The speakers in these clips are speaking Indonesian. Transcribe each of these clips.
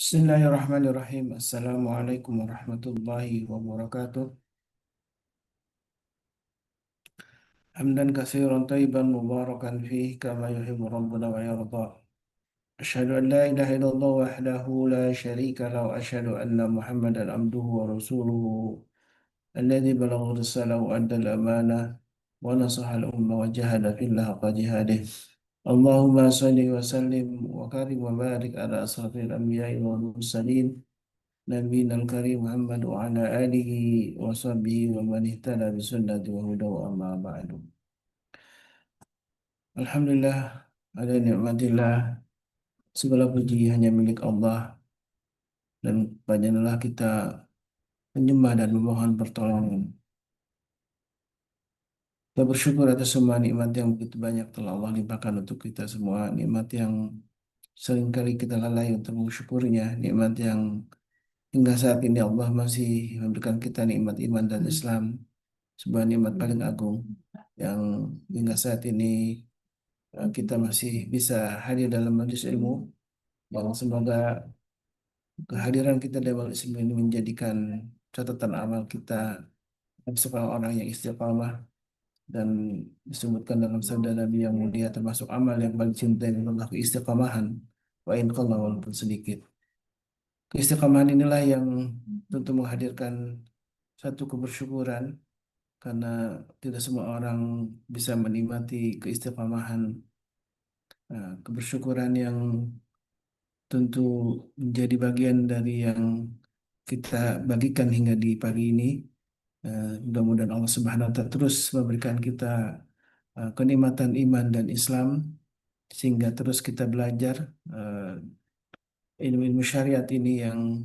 Bismillahirrahmanirrahim. Assalamualaikum warahmatullahi wabarakatuh. Hamdan katsiran tayyiban mubarakan fihi kama yuhibbu rabbuna wa yarda. Asyhadu an la ilaha illallah wahdahu la syarika lahu wa asyhadu anna Muhammadan abduhu wa rasuluhu alladzi balagha risalah wa adda al-amanah wa nasaha al-ummah wa jahada fillah haqqa jihadih. Allahumma salli wa sallim wa karim wa barik ala asrafil anbiya'i wal mursalin نبينا الكريم محمد وعلى آله وصحبه ومن اهتدى بسنة وهدى أما بعد. Alhamdulillah, ada nikmatillah, segala puji hanya milik Allah dan padanya kita menyembah dan memohon pertolongan. Kita bersyukur atas semua nikmat yang begitu banyak telah Allah limpahkan untuk kita semua, nikmat yang seringkali kita lalai untuk mensyukurinya, nikmat yang hingga saat ini Allah masih memberikan kita nikmat iman dan Islam, sebuah nikmat paling agung yang hingga saat ini kita masih bisa hadir dalam majelis ilmu, yang semoga kehadiran kita dalam majelis ilmu ini menjadikan catatan amal kita sebagai orang yang istiqamah, dan disebutkan dalam sabda Nabi yang mulia termasuk amal yang paling cinta oleh Allah keistiqamahan, wa in qalla, walaupun sedikit. Keistiqamahan inilah yang tentu menghadirkan satu kebersyukuran, karena tidak semua orang bisa menikmati keistiqamahan, kebersyukuran yang tentu menjadi bagian dari yang kita bagikan hingga di pagi ini. Mudah-mudahan Allah Subhanahu wa Ta'ala terus memberikan kita kenikmatan iman dan Islam, sehingga terus kita belajar ilmu-ilmu syariat ini, yang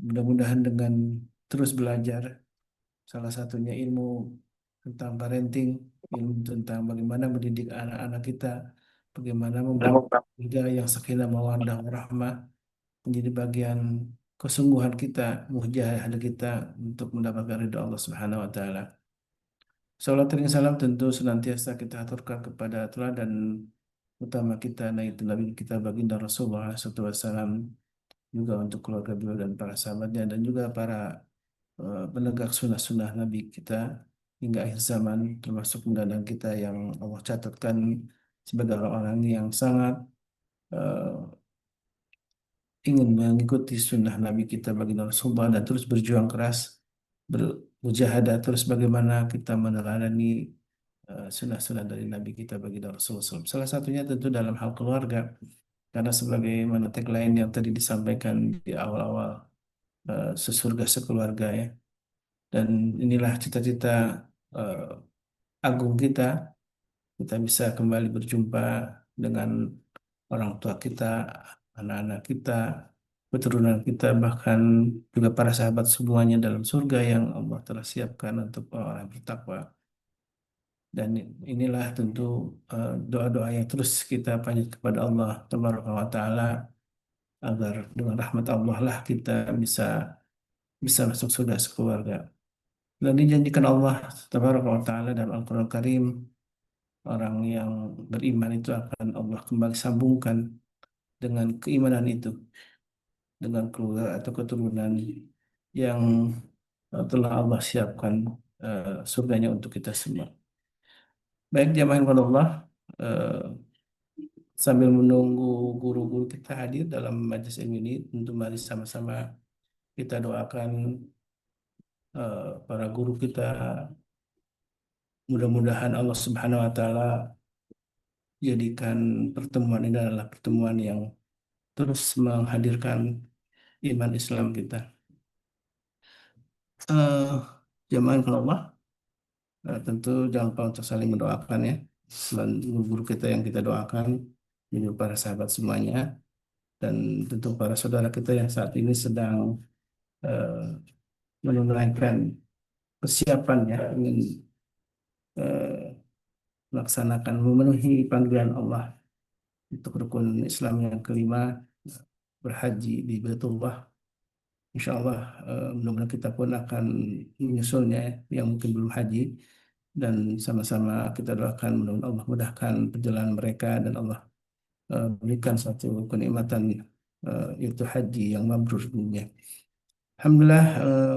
mudah-mudahan dengan terus belajar, salah satunya ilmu tentang parenting, ilmu tentang bagaimana mendidik anak-anak kita, bagaimana membangun keluarga yang sakinah mawaddah warahmah, menjadi bagian kesungguhan kita, mujahadah kita untuk mendapatkan ridha Allah Subhanahu wa taala. Salat dan salam tentu senantiasa kita aturkan kepada teladan utama kita, yaitu Nabi kita baginda Rasulullah SAW, juga untuk keluarga beliau dan para sahabatnya, dan juga para penegak sunnah-sunnah Nabi kita hingga akhir zaman, termasuk mendadak kita yang Allah catatkan sebagai orang yang sangat eh, ingin mengikuti sunnah Nabi kita baginda Rasulullah, dan terus berjuang keras, bermujahadah terus bagaimana kita meneladani sunnah-sunnah dari Nabi kita baginda Rasulullah SAW. Salah satunya tentu dalam hal keluarga, karena sebagaimana tagline yang tadi disampaikan di awal-awal, sesurga sekeluarga ya. Dan inilah cita-cita eh, agung kita, kita bisa kembali berjumpa dengan orang tua kita, anak-anak kita, keturunan kita, bahkan juga para sahabat semuanya dalam surga yang Allah telah siapkan untuk orang yang bertakwa. Dan inilah tentu doa-doa yang terus kita panjat kepada Allah Tabaraka wa Ta'ala, agar dengan rahmat Allah lah kita bisa bisa masuk surga sekeluarga. Dan dijanjikan Allah Tabaraka wa Ta'ala dalam Al-Quran Karim, orang yang beriman itu akan Allah kembali sambungkan dengan keimanan itu, dengan keluarga atau keturunan yang telah Allah siapkan surganya untuk kita semua. Baik jamaah yang Allah, eh, sambil menunggu guru-guru kita hadir dalam majelis ilmu ini, tentu mari sama-sama kita doakan para guru kita. Mudah-mudahan Allah Subhanahu wa Ta'ala jadikan pertemuan ini adalah pertemuan yang terus menghadirkan iman Islam kita. Eh, Jamaah kalau Allah, tentu jangan lupa untuk saling mendoakan ya. Selain guru-guru kita yang kita doakan, juga para sahabat semuanya, dan tentu para saudara kita yang saat ini sedang eh, menunaikan persiapannya, ingin eh, melaksanakan memenuhi panggilan Allah untuk rukun Islam yang kelima, berhaji di Baitullah. Insya Allah mudah-mudahan kita pun akan menyusulnya ya, yang mungkin belum haji, dan sama-sama kita doakan mudah-mudahan Allah mudahkan perjalanan mereka, dan Allah berikan satu kenikmatan itu haji yang mabrur dunia. Alhamdulillah,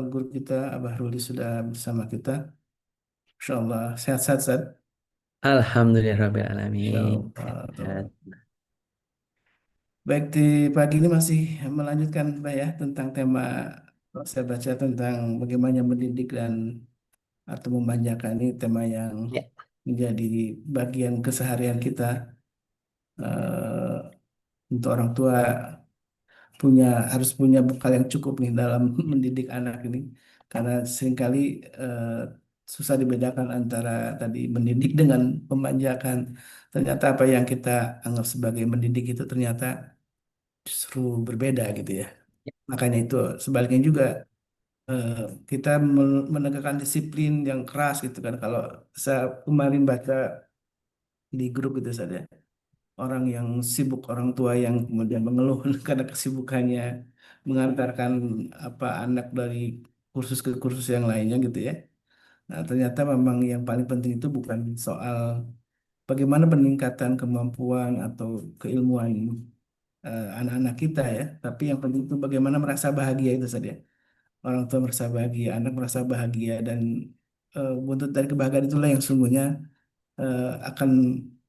guru kita Abah Ruli sudah bersama kita. Insya Allah sehat-sehat Ustaz. Insya Alhamdulillahirrabbilalamin. Allah. Sehat. Baik, di pagi ini masih melanjutkan Pak ya tentang tema saya baca tentang bagaimana mendidik dan atau memanjakan, ini tema yang Ya, menjadi bagian keseharian kita. Untuk orang tua harus punya bekal yang cukup nih dalam mendidik anak ini, karena seringkali eh, susah dibedakan antara tadi mendidik dengan memanjakan. Ternyata apa yang kita anggap sebagai mendidik itu ternyata justru berbeda gitu ya. Makanya itu sebaliknya juga, eh, kita menegakkan disiplin yang keras gitu kan. Kalau saya kemarin baca di grup itu saja, orang yang sibuk, orang tua yang kemudian mengeluh karena kesibukannya mengantarkan apa anak dari kursus ke kursus yang lainnya gitu ya. Nah, ternyata memang yang paling penting itu bukan soal bagaimana peningkatan kemampuan atau keilmuan anak-anak kita ya, tapi yang penting itu bagaimana merasa bahagia itu saja. Orang tua merasa bahagia, anak merasa bahagia, dan buntut dari kebahagiaan itulah yang sungguhnya akan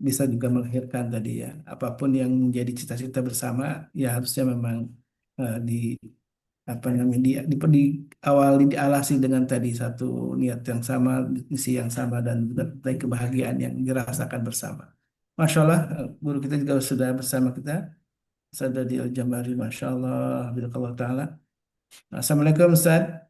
bisa juga melahirkan tadi ya. Apapun yang menjadi cita-cita bersama ya harusnya memang di apa namanya di awal dialasi dengan tadi satu niat yang sama, misi yang sama, dan dari kebahagiaan yang dirasakan bersama. Masya Allah, guru kita juga sudah bersama kita. Sada di Al-Jambari, Masya Allah, Bismillah Ta'ala. Assalamualaikum Ustaz.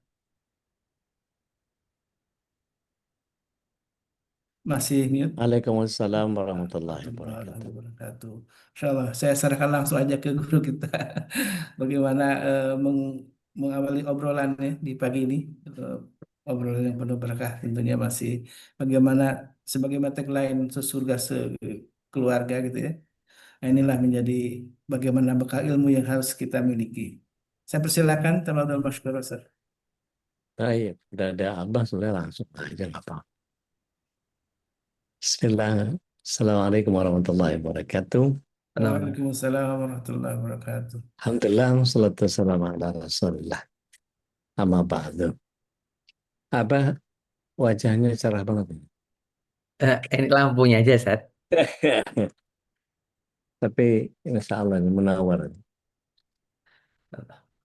Masih mute. Waalaikumsalam warahmatullahi Warahmatullahi wabarakatuh. wabarakatuh. Insya Allah, saya serahkan langsung aja ke guru kita. Bagaimana mengawali obrolannya di pagi ini. Eh, Obrolan yang penuh berkah tentunya masih bagaimana sebagai tagline sesurga sekeluarga gitu ya. Nah, inilah menjadi bagaimana bekal ilmu yang harus kita miliki. Saya persilakan, Tamadul Masykur Ustaz. Baik, udah ada abang sudah langsung aja nggak apa. Bismillah. Assalamualaikum warahmatullahi wabarakatuh. Waalaikumsalam warahmatullahi wabarakatuh. Alhamdulillah, salatu wassalamu ala Rasulillah. Amma ba'du. Abah wajahnya cerah banget. Ini lampunya aja, Sat. Tapi insya Allah ini menawar.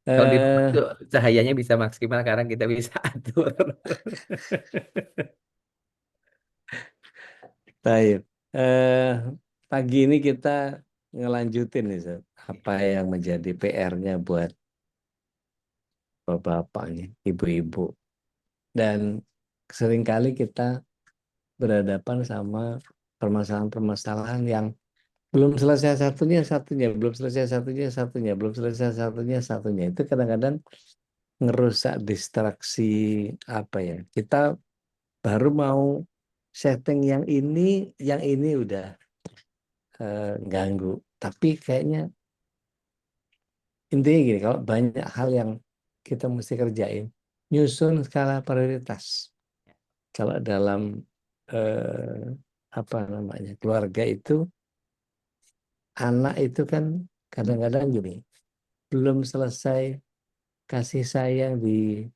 Kalau di rumah itu Eh, cahayanya bisa maksimal karena kita bisa atur. Baik. Eh, Pagi ini kita ngelanjutin nih, Zat. Apa yang menjadi PR-nya buat bapak-bapak nih, ibu-ibu. Dan seringkali kita berhadapan sama permasalahan-permasalahan yang belum selesai satunya, satunya, belum selesai satunya, satunya, belum selesai satunya, satunya. Itu kadang-kadang ngerusak distraksi apa ya. Kita baru mau setting yang ini udah ganggu. Tapi kayaknya intinya gini, kalau banyak hal yang kita mesti kerjain, nyusun skala prioritas. Kalau dalam eh, apa namanya keluarga itu, anak itu kan kadang-kadang gini, belum selesai kasih sayang di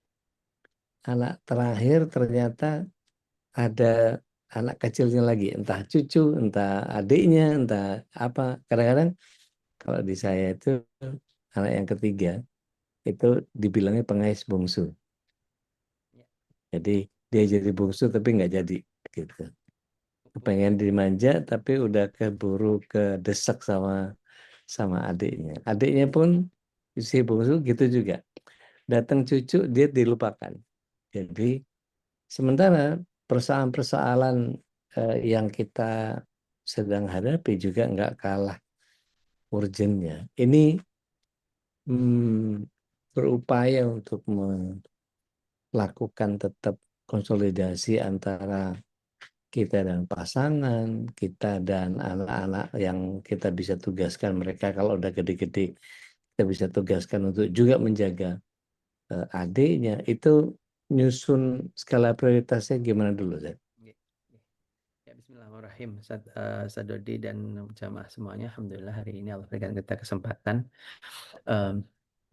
anak terakhir, ternyata ada anak kecilnya lagi, entah cucu, entah adiknya, entah apa. Kadang-kadang kalau di saya itu anak yang ketiga itu dibilangnya pengais bungsu. Jadi dia jadi bungsu tapi nggak jadi gitu. Pengen dimanja tapi udah keburu kedesak sama sama adiknya. Adiknya pun si bungsu gitu juga. Datang cucu dia dilupakan. Jadi sementara persoalan-persoalan yang kita sedang hadapi juga nggak kalah urgennya. Ini berupaya untuk melakukan tetap konsolidasi antara kita dan pasangan, kita dan anak-anak yang kita bisa tugaskan mereka kalau udah gede-gede, kita bisa tugaskan untuk juga menjaga adiknya. Itu nyusun skala prioritasnya gimana dulu, Zed? Oke. Ya, Bismillahirrahmanirrahim. Sad Dodi dan jamaah semuanya. Alhamdulillah hari ini Allah berikan kita kesempatan em,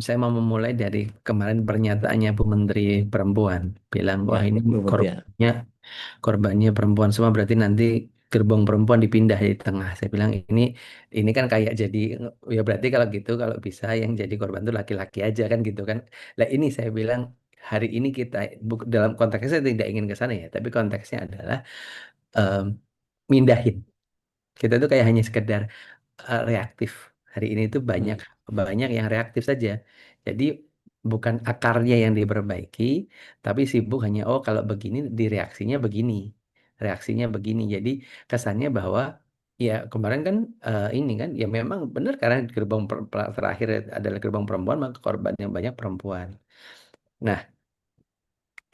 saya mau memulai dari kemarin pernyataannya Bu Menteri Perempuan bilang Ya, wah ini Bu Mutia. korbannya perempuan semua berarti nanti gerbong perempuan dipindah di tengah. Saya bilang ini kan kayak jadi ya berarti kalau gitu kalau bisa yang jadi korban itu laki-laki aja kan gitu kan. Lah ini saya bilang hari ini kita dalam konteksnya saya tidak ingin ke sana ya, tapi konteksnya adalah em, mindahin. Kita tuh kayak hanya sekedar reaktif. Hari ini tuh banyak Hmm. banyak yang reaktif saja. Jadi bukan akarnya yang diperbaiki, tapi sibuk hanya oh kalau begini di reaksinya begini. Jadi kesannya bahwa ya kemarin kan ini kan ya memang benar karena terakhir adalah gerbang perempuan maka korban yang banyak perempuan. Nah,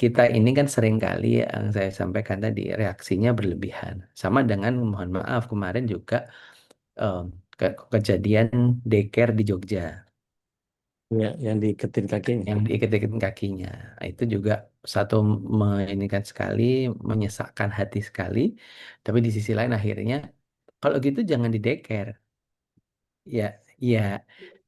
kita ini kan seringkali yang saya sampaikan tadi reaksinya berlebihan. Sama dengan mohon maaf kemarin juga em, kejadian daycare di Jogja Ya, yang diiketin kakinya. yang diikat-ikatin kakinya. Nah, itu juga satu ini kan sekali menyesakkan hati sekali. Tapi di sisi lain akhirnya kalau gitu jangan di daycare. Ya, ya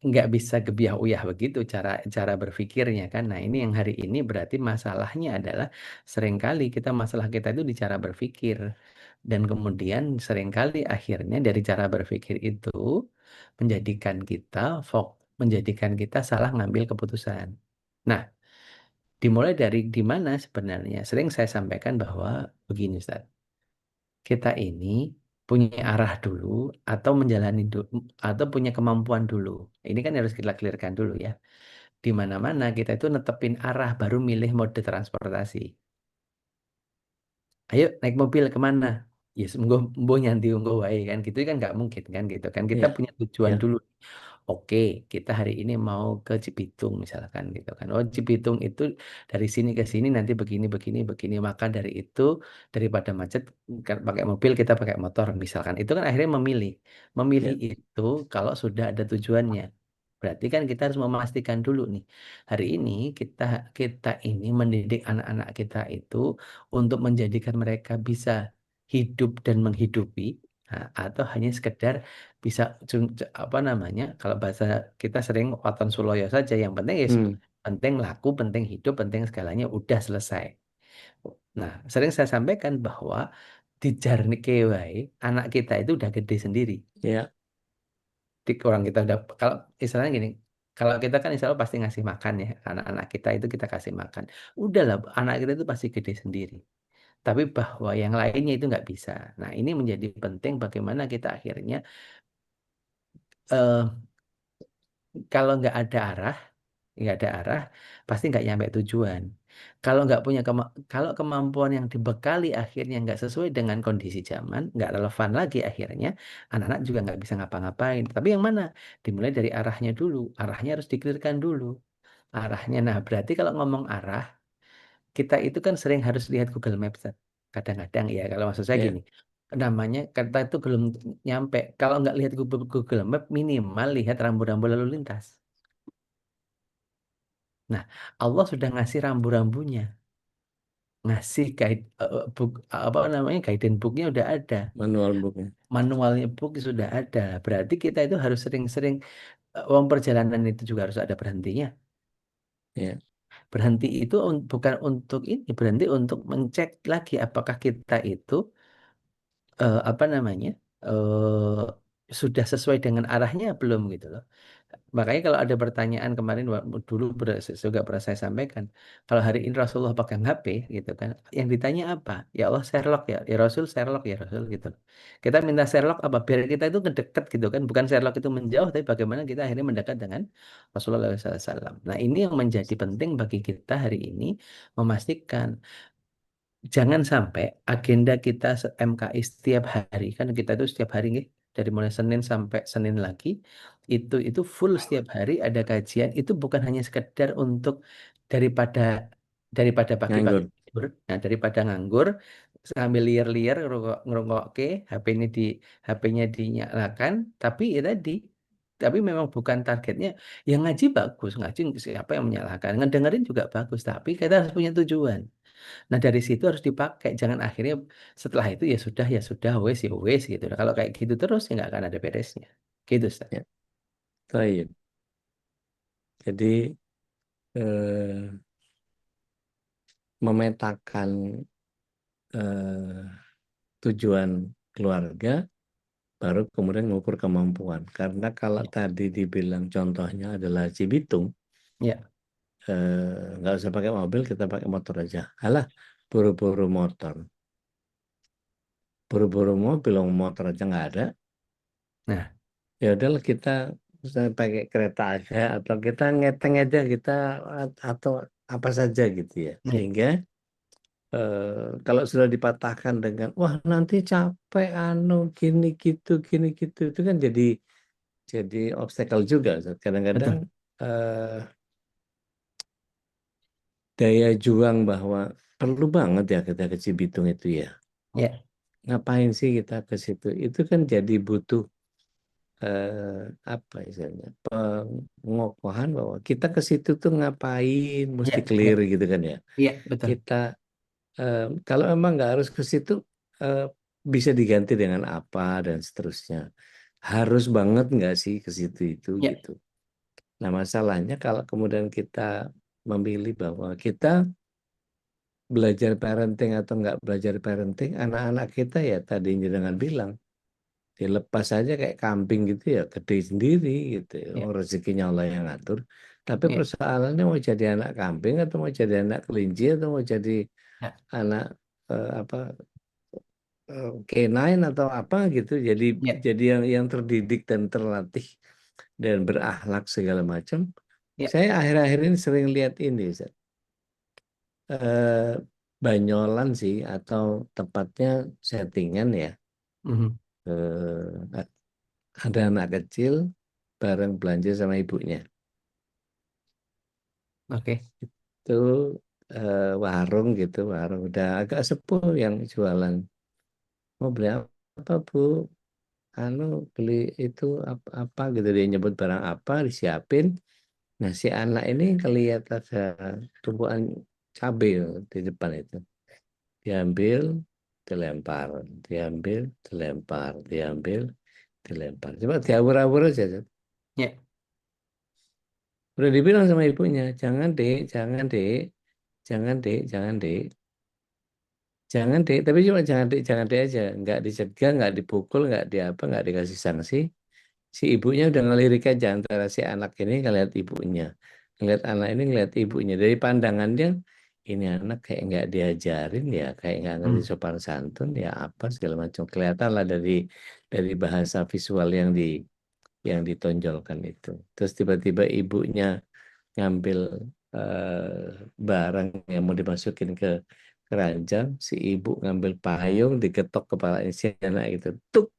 nggak bisa gebiah uyah begitu cara cara berpikirnya kan. Nah, ini yang hari ini berarti masalahnya adalah seringkali masalah kita itu di cara berpikir dan kemudian seringkali akhirnya dari cara berpikir itu menjadikan kita menjadikan kita salah ngambil keputusan. Nah, dimulai dari di mana sebenarnya? Sering saya sampaikan bahwa begini, Ustaz. Kita ini punya arah dulu atau menjalani dulu atau punya kemampuan dulu. Ini kan harus kita clearkan dulu ya. Di mana-mana kita itu netepin arah baru milih mode transportasi. Ayo naik mobil kemana? Ya, monggo nyanti monggo wae kan gitu kan nggak mungkin kan gitu kan kita Ya, punya tujuan ya. dulu. Oke, kita hari ini mau ke Cibitung misalkan gitu kan. Oh, Cibitung itu dari sini ke sini nanti begini begini begini. Maka dari itu daripada macet kan pakai mobil kita pakai motor misalkan. Itu kan akhirnya memilih. Memilih Ya. itu kalau sudah ada tujuannya. Berarti kan kita harus memastikan dulu nih. Hari ini kita kita ini mendidik anak-anak kita itu untuk menjadikan mereka bisa hidup dan menghidupi. Nah, atau hanya sekedar bisa apa namanya kalau bahasa kita sering waton suloyo saja yang penting ya Hmm. penting laku penting hidup penting segalanya udah selesai. Nah, sering saya sampaikan bahwa di jarni kewai anak kita itu udah gede sendiri. Ya. Orang kita udah kalau istilahnya gini, kalau kita kan insya Allah pasti ngasih makan ya anak-anak kita itu kita kasih makan udahlah anak kita itu pasti gede sendiri tapi bahwa yang lainnya itu nggak bisa. Nah, ini menjadi penting bagaimana kita akhirnya eh, kalau nggak ada arah, pasti nggak nyampe tujuan. Kalau nggak punya kalau kemampuan yang dibekali akhirnya nggak sesuai dengan kondisi zaman, nggak relevan lagi akhirnya, anak-anak juga nggak bisa ngapa-ngapain. Tapi yang mana? Dimulai dari arahnya dulu. Arahnya harus dikelirkan dulu. Arahnya, nah berarti kalau ngomong arah, kita itu kan sering harus lihat Google Maps. Tat. Kadang-kadang ya, kalau maksud saya Ya. gini, namanya kita itu belum nyampe. Kalau nggak lihat Google Map, minimal lihat rambu-rambu lalu lintas. Nah, Allah sudah ngasih rambu-rambunya, ngasih guide apa namanya guidance booknya udah ada, Manual booknya. manualnya book sudah ada. Berarti kita itu harus sering-sering uang perjalanan itu juga harus ada berhentinya. Ya. Berhenti itu bukan untuk ini, berhenti untuk mencek lagi apakah kita itu apa namanya sudah sesuai dengan arahnya belum gitu loh. Makanya kalau ada pertanyaan kemarin dulu juga pernah saya sampaikan, kalau hari ini Rasulullah pegang HP gitu kan, yang ditanya apa? Ya Allah Sherlock ya, ya Rasul Sherlock ya Rasul gitu. Kita minta Sherlock apa? Biar kita itu ngedekat gitu kan, bukan Sherlock itu menjauh, tapi bagaimana kita akhirnya mendekat dengan Rasulullah SAW. Nah ini yang menjadi penting bagi kita hari ini memastikan jangan sampai agenda kita MKI setiap hari kan kita tuh setiap hari nih dari mulai Senin sampai Senin lagi itu full setiap hari ada kajian itu bukan hanya sekedar untuk daripada daripada pagi-pagi Nganggur. libur, nah daripada nganggur sambil liar-liar ngerungok ke HP-nya dinyalakan tapi ya tadi tapi memang bukan targetnya yang ngaji bagus ngaji siapa yang menyalahkan ngedengerin juga bagus tapi kita harus punya tujuan. Nah, dari situ harus dipakai. Jangan akhirnya setelah itu ya sudah, wes ya wes gitu. Nah, kalau kayak gitu terus ya nggak akan ada beresnya. Gitu, Ustaz. Ya. Baik. Jadi eh, memetakan eh, tujuan keluarga, baru kemudian mengukur kemampuan. Karena kalau Ya. tadi dibilang contohnya adalah Cibitung, Ya. nggak usah pakai mobil, kita pakai motor aja. Alah, buru-buru motor, buru-buru mobil, motor aja nggak ada. Nah, Ya udahlah kita misalnya pakai kereta aja, atau kita ngeteng aja kita, atau apa saja gitu ya. ya, Sehingga kalau sudah dipatahkan dengan wah nanti capek gini gitu itu kan jadi obstacle juga, Ustaz. Kadang-kadang betul. eh, daya juang bahwa perlu banget ya kita ke Cibitung itu ya. Ya. Ngapain sih kita ke situ? Itu kan jadi butuh apa istilahnya, pengokohan bahwa kita ke situ tuh ngapain, mesti Ya. clear Ya. gitu kan ya. Ya, betul. Kita kalau emang nggak harus ke situ, eh, bisa diganti dengan apa dan seterusnya. Harus banget nggak sih ke situ itu Ya. gitu. Nah masalahnya kalau kemudian kita memilih bahwa kita belajar parenting atau nggak belajar parenting, anak-anak kita ya tadi dengan bilang dilepas aja kayak kambing gitu ya, gede sendiri gitu ya. Ya. Oh, rezekinya Allah yang ngatur. Tapi Ya. persoalannya mau jadi anak kambing atau mau jadi anak kelinci atau mau jadi Ya. anak apa, canine atau apa gitu. Jadi Ya. yang terdidik dan terlatih dan berakhlak segala macam. Ya. Saya akhir-akhir ini sering lihat ini, Ustaz. Eh, Banyolan sih, atau tepatnya settingan ya. Mhm. Ada anak kecil bareng belanja sama ibunya. Oke. Itu warung gitu, warung udah agak sepuh yang jualan. Mau beli apa, Bu? Anu, beli itu apa gitu, dia nyebut barang apa disiapin. Nah, si anak ini kelihatan ada tumpukan cabai di depan itu. Diambil, dilempar, diambil, dilempar, diambil, dilempar. Coba diawur-awur aja. Ya. Udah dibilang sama ibunya, jangan dek, jangan dek, jangan dek, jangan dek, jangan dek. Tapi cuma jangan dek aja. Nggak dicegah, nggak dipukul, nggak di apa, nggak dikasih sanksi. Si ibunya udah ngelirik aja antara si anak ini ngeliat ibunya, ngeliat anak ini ngeliat ibunya. Dari pandangannya, ini anak kayak nggak diajarin ya, kayak nggak ngerti Hmm. sopan santun ya, apa segala macam. Kelihatan lah dari bahasa visual yang ditonjolkan itu. Terus tiba-tiba ibunya ngambil barang yang mau dimasukin ke keranjang, si ibu ngambil payung diketok kepala si anak itu, tuk,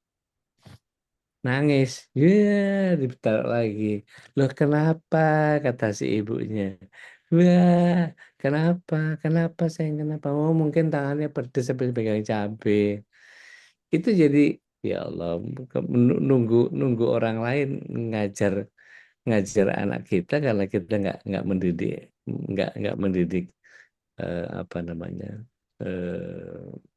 nangis, ya, ditaruh lagi. Loh kenapa, kata si ibunya, wah kenapa, kenapa sayang, kenapa, oh mungkin tangannya pedes habis pegang cabai. Itu jadi, ya Allah, nunggu nunggu orang lain ngajar ngajar anak kita karena kita nggak mendidik, nggak mendidik, apa namanya,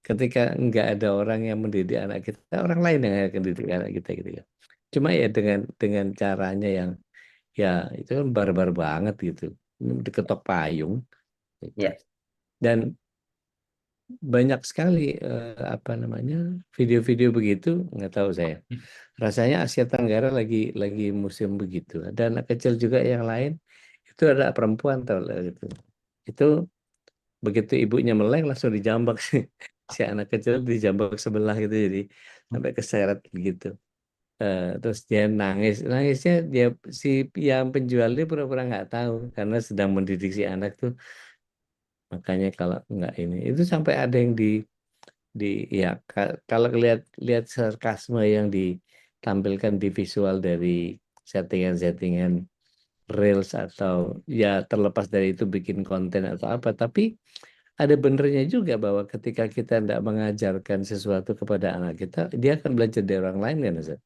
ketika nggak ada orang yang mendidik anak kita, orang lain yang akan mendidik anak kita gitu ya. Cuma ya dengan caranya yang ya itu kan barbar banget gitu, diketok payung gitu. Ya. Dan banyak sekali apa namanya, video-video begitu, nggak tahu saya. Rasanya Asia Tenggara lagi musim begitu. Ada anak kecil juga yang lain, itu ada perempuan tahu lah gitu. Itu begitu ibunya meleng langsung dijambak sih. Si anak kecil dijambak sebelah gitu, jadi sampai keseret gitu. Terus dia nangis, nangisnya dia, si yang penjualnya pura-pura nggak tahu karena sedang mendidik si anak tuh. Makanya kalau nggak ini, itu sampai ada yang di ya, kalau lihat lihat sarkasme yang ditampilkan di visual dari settingan-settingan reels, atau ya terlepas dari itu bikin konten atau apa, tapi ada benernya juga bahwa ketika kita tidak mengajarkan sesuatu kepada anak kita, dia akan belajar dari orang lain kan, Ustaz?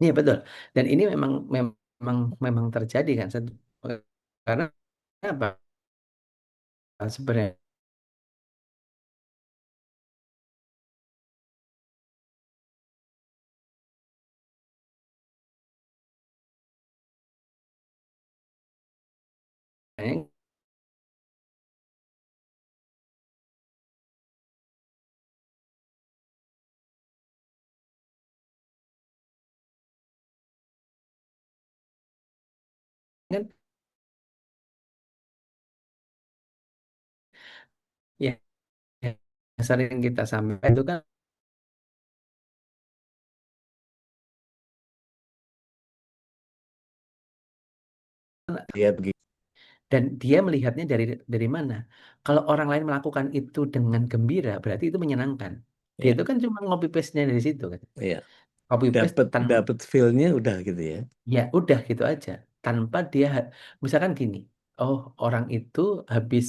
Iya, betul. Dan ini memang terjadi kan. Karena apa? Sebenarnya kan ya yang sering kita sampaikan itu kan Lihat begitu. dan dia melihatnya dari mana? Kalau orang lain melakukan itu dengan gembira, berarti itu menyenangkan. Dia Ya, itu kan cuma ngopi paste-nya dari situ kan. ya. Copy paste Dapat dapat feel-nya udah gitu ya. ya udah gitu aja. Tanpa dia misalkan gini, oh orang itu habis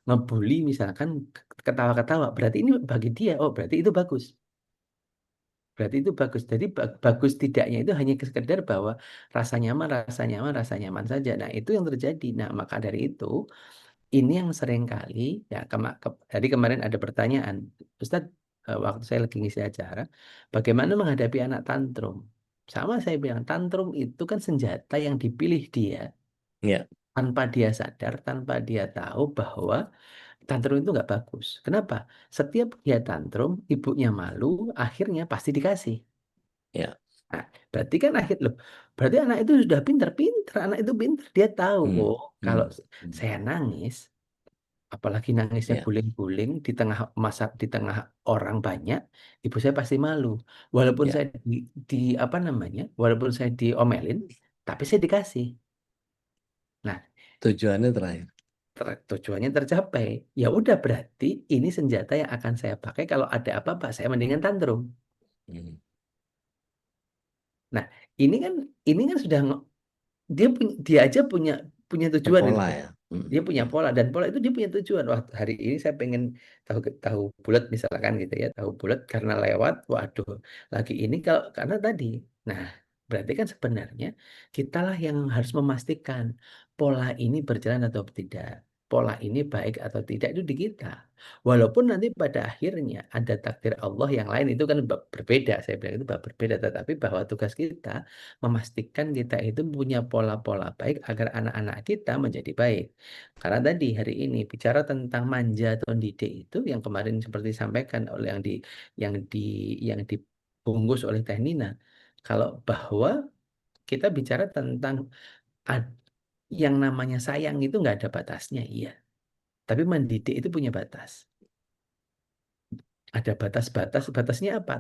ngebully misalkan ketawa-ketawa, berarti ini bagi dia, oh berarti itu bagus. Berarti itu bagus. Jadi bagus tidaknya itu hanya sekedar bahwa rasa nyaman, rasa nyaman, rasa nyaman saja. Nah, itu yang terjadi. Nah, maka dari itu, ini yang sering kali, ya, jadi kemarin ada pertanyaan, Ustadz, waktu saya lagi ngisi acara, bagaimana menghadapi anak tantrum? Sama saya bilang, tantrum itu kan senjata yang dipilih dia, Ya, tanpa dia sadar, tanpa dia tahu bahwa tantrum itu nggak bagus. Kenapa? Setiap dia tantrum, ibunya malu, akhirnya pasti dikasih. ya. Nah, berarti kan loh, berarti anak itu sudah pintar, anak itu pintar, dia tahu, Hmm, oh, kalau hmm, hmm. saya nangis, apalagi nangisnya Ya, guling-guling di tengah di tengah orang banyak, ibu saya pasti malu. Walaupun ya. saya di apa namanya, walaupun saya diomelin, tapi saya dikasih. Nah, Tujuannya terakhir. tujuannya tercapai. Ya udah berarti ini senjata yang akan saya pakai kalau ada apa-apa, saya mendingan tantrum. Hmm. Nah, ini kan sudah dia aja punya punya Ya, tujuan itu. pola ya. Hmm, Dia punya hmm. pola dan pola itu dia punya tujuan. Wah, hari ini saya pengen tahu tahu bulat misalkan gitu ya, tahu bulat karena lewat. Waduh, lagi ini kalau karena tadi. Nah, berarti kan sebenarnya kitalah yang harus memastikan pola ini berjalan atau tidak. Pola ini baik atau tidak itu di kita. Walaupun nanti pada akhirnya ada takdir Allah yang lain itu kan berbeda. Saya bilang itu berbeda. Tetapi bahwa tugas kita memastikan kita itu punya pola-pola baik agar anak-anak kita menjadi baik. Karena tadi hari ini bicara tentang manja atau didik itu yang kemarin seperti disampaikan oleh yang dibungkus oleh Teh Nina. Kalau bahwa kita bicara tentang ad- yang namanya sayang itu nggak ada batasnya, iya. Tapi mendidik itu punya batas. Ada batas-batas, batasnya apa?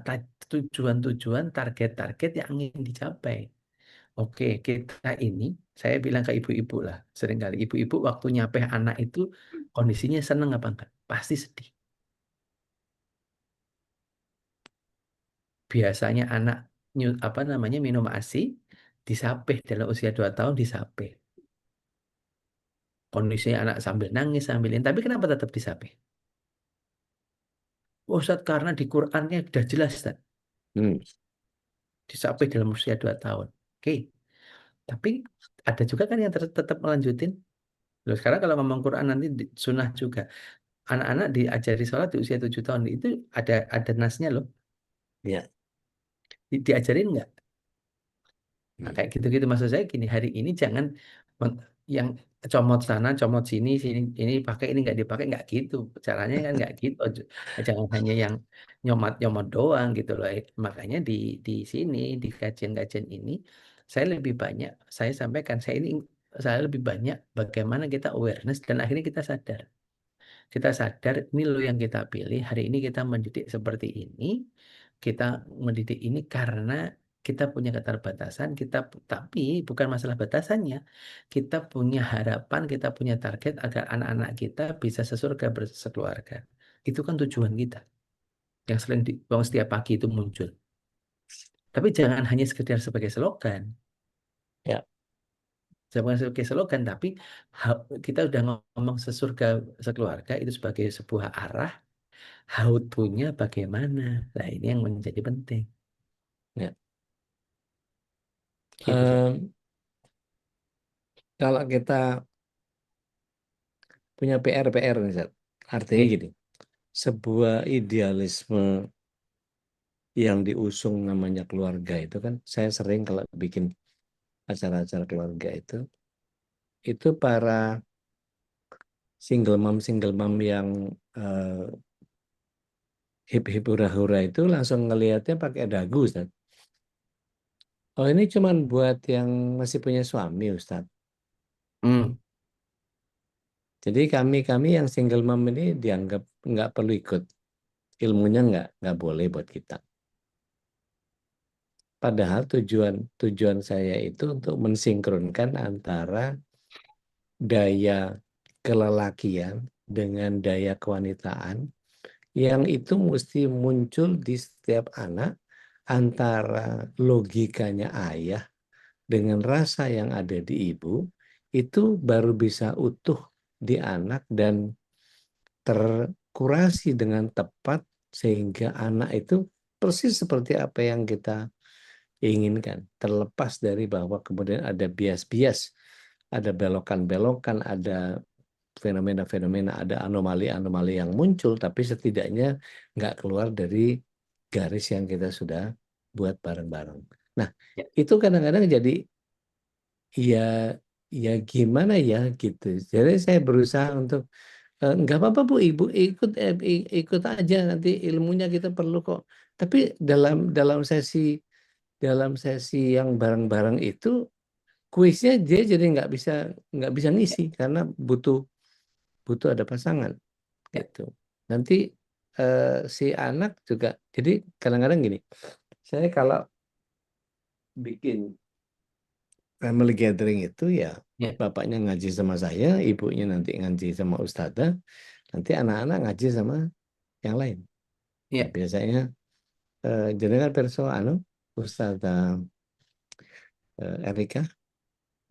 Tujuan-tujuan, target-target yang ingin dicapai. Oke, kita ini, saya bilang ke ibu-ibu lah, seringkali ibu-ibu waktu nyapeh anak itu kondisinya seneng apa enggak? Pasti sedih. Biasanya anak apa namanya minum ASI disapeh dalam usia 2 tahun disapeh. Kondisinya anak sambil nangis sambil ini, tapi kenapa tetap disapeh? Oh, Ustaz, karena di Qur'annya sudah jelas, Ustaz. Hmm. Disapeh dalam usia 2 tahun. Oke, tapi ada juga kan yang tetap melanjutin. Loh, sekarang kalau ngomong Quran nanti sunnah juga. Anak-anak diajari sholat di usia 7 tahun itu ada nasnya loh. Ya. Diajarin nggak? Nah, Hmm. kayak gitu-gitu maksud saya gini, hari ini jangan yang comot sana, comot sini, sini ini pakai ini nggak dipakai nggak gitu. Caranya kan nggak gitu. Jangan hanya yang nyomot-nyomot doang gitu loh. Makanya di sini di kajian-kajian ini saya lebih banyak saya lebih banyak bagaimana kita awareness dan akhirnya kita sadar. Kita sadar ini loh yang kita pilih. Hari ini kita mendidik seperti ini. Kita mendidik ini karena kita punya keterbatasan, tapi bukan masalah batasannya. Kita punya harapan, kita punya target agar anak-anak kita bisa sesurga bersekeluarga. Itu kan tujuan kita. Yang sering di bawah setiap pagi itu muncul. Tapi jangan hanya sekedar sebagai slogan. Ya. Jangan sebagai slogan, tapi kita udah ngomong sesurga sekeluarga itu sebagai sebuah arah. How-to-nya bagaimana? Nah, ini yang menjadi penting. Ya. Gitu sih. Kalau kita punya PR nih, Zat. Artinya Oke. gini, sebuah idealisme yang diusung namanya keluarga itu kan, saya sering kalau bikin acara-acara keluarga itu para single mom yang eh, hip hip hura hura itu langsung ngelihatnya pakai dagu, Ustaz. Oh, ini cuman buat yang masih punya suami, Ustaz. Hmm. Jadi kami yang single mom ini dianggap nggak perlu ikut, ilmunya nggak boleh buat kita. Padahal tujuan tujuan saya itu untuk mensinkronkan antara daya kelelakian dengan daya kewanitaan yang itu mesti muncul di setiap anak antara logikanya ayah dengan rasa yang ada di ibu itu baru bisa utuh di anak dan terkurasi dengan tepat sehingga anak itu persis seperti apa yang kita inginkan, terlepas dari bahwa kemudian ada bias-bias, ada belokan-belokan, ada fenomena-fenomena, ada anomali-anomali yang muncul, tapi setidaknya nggak keluar dari garis yang kita sudah buat bareng-bareng. Nah, Ya, itu kadang-kadang jadi ya ya gimana ya gitu. Jadi saya berusaha untuk nggak apa-apa Bu, Ibu ikut aja nanti ilmunya kita perlu kok. Tapi dalam dalam sesi yang bareng-bareng itu kuisnya dia jadi nggak bisa ngisi karena butuh butuh ada pasangan ya, gitu. Nanti si anak juga jadi kadang-kadang gini. Saya kalau bikin family gathering itu ya ya, bapaknya ngaji sama saya, ibunya nanti ngaji sama ustadzah, nanti anak-anak ngaji sama yang lain. Nah, ya, biasanya jenengan perso anu Ustazah Erika.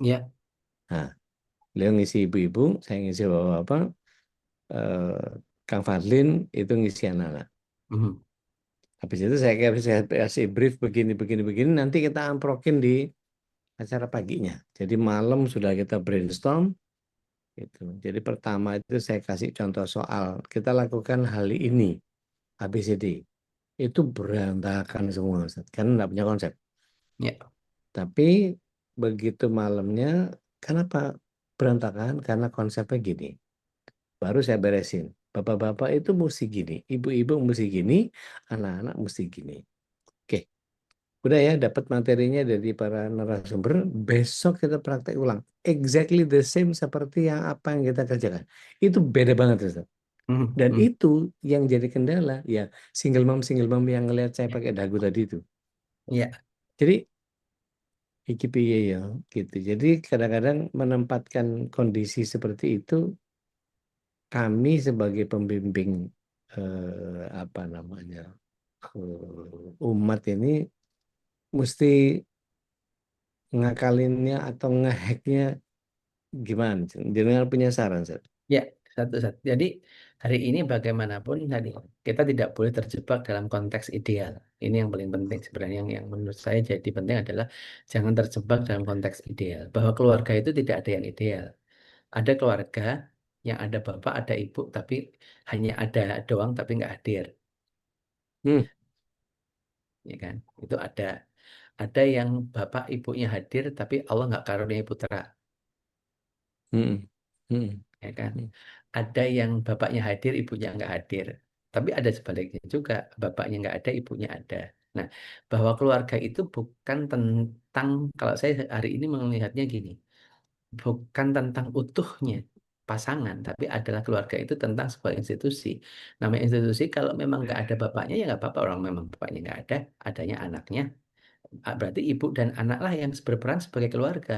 ya. Nah, beliau ngisi ibu-ibu, saya ngisi bapak-bapak, eh, Kang Fadlin itu ngisi anak-anak. Mhm. Habis itu saya kasih brief begini, begini, begini. Nanti kita amprokin di acara paginya. Jadi malam sudah kita brainstorm. Gitu. Jadi pertama itu saya kasih contoh soal. Kita lakukan hal ini, ABCD. Itu berantakan semua, Ustaz. Karena nggak punya konsep. Ya, Tapi begitu malamnya, kenapa berantakan? Karena konsepnya gini. Baru saya beresin. Bapak-bapak itu mesti gini, ibu-ibu mesti gini, anak-anak mesti gini. Oke, udah ya dapat materinya dari para narasumber. Besok kita praktek ulang. Exactly the same seperti yang apa yang kita kerjakan. Itu beda banget, Ustaz. Mhm, Dan mhm. itu yang jadi kendala, ya single mom yang ngelihat saya Ya, pakai dagu tadi itu. ya, Jadi iki piye ya gitu. Jadi kadang-kadang menempatkan kondisi seperti itu kami sebagai pembimbing apa namanya umat ini mesti ngakalinnya atau ngehacknya gimana? Jangan punya saran, Seth. ya, satu-satu. Jadi hari ini bagaimanapun tadi kita tidak boleh terjebak dalam konteks ideal. Ini yang paling penting sebenarnya yang menurut saya jadi penting adalah jangan terjebak dalam konteks ideal. Bahwa keluarga itu tidak ada yang ideal. Ada keluarga yang ada bapak, ada ibu, tapi hanya ada doang tapi nggak hadir, Hmm, ya kan? Itu ada. Ada yang bapak ibunya hadir tapi Allah nggak karuniai putra, hmm, hmm, ya kan? hmm, Ada yang bapaknya hadir, ibunya nggak hadir. Tapi ada sebaliknya juga, bapaknya nggak ada, ibunya ada. Nah, bahwa keluarga itu bukan tentang, kalau saya hari ini melihatnya gini, bukan tentang utuhnya pasangan, tapi adalah keluarga itu tentang sebuah institusi. Namanya institusi, kalau memang nggak ada bapaknya, ya nggak apa-apa. Orang memang bapaknya nggak ada, adanya anaknya. Berarti ibu dan anaklah yang berperan sebagai keluarga.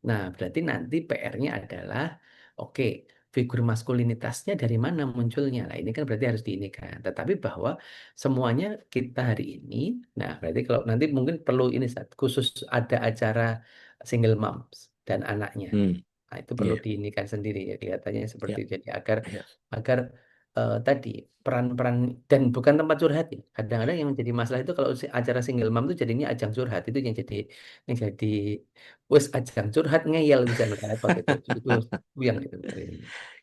Nah, berarti nanti PR-nya adalah, oke, figur maskulinitasnya dari mana munculnya? Nah, ini kan berarti harus diinikan. Tetapi bahwa semuanya kita hari ini, nah berarti kalau nanti mungkin perlu ini Sat, khusus ada acara single moms dan anaknya. hmm. Nah, itu perlu Iya, diinikan sendiri ya kelihatannya seperti iya, itu. Jadi agar iya. agar tadi peran-peran dan bukan tempat curhat ya. Kadang-kadang yang menjadi masalah itu kalau acara single mom itu jadinya ajang curhat itu yang jadi wes ajang curhat ngeyel bisa repot itu yang itu.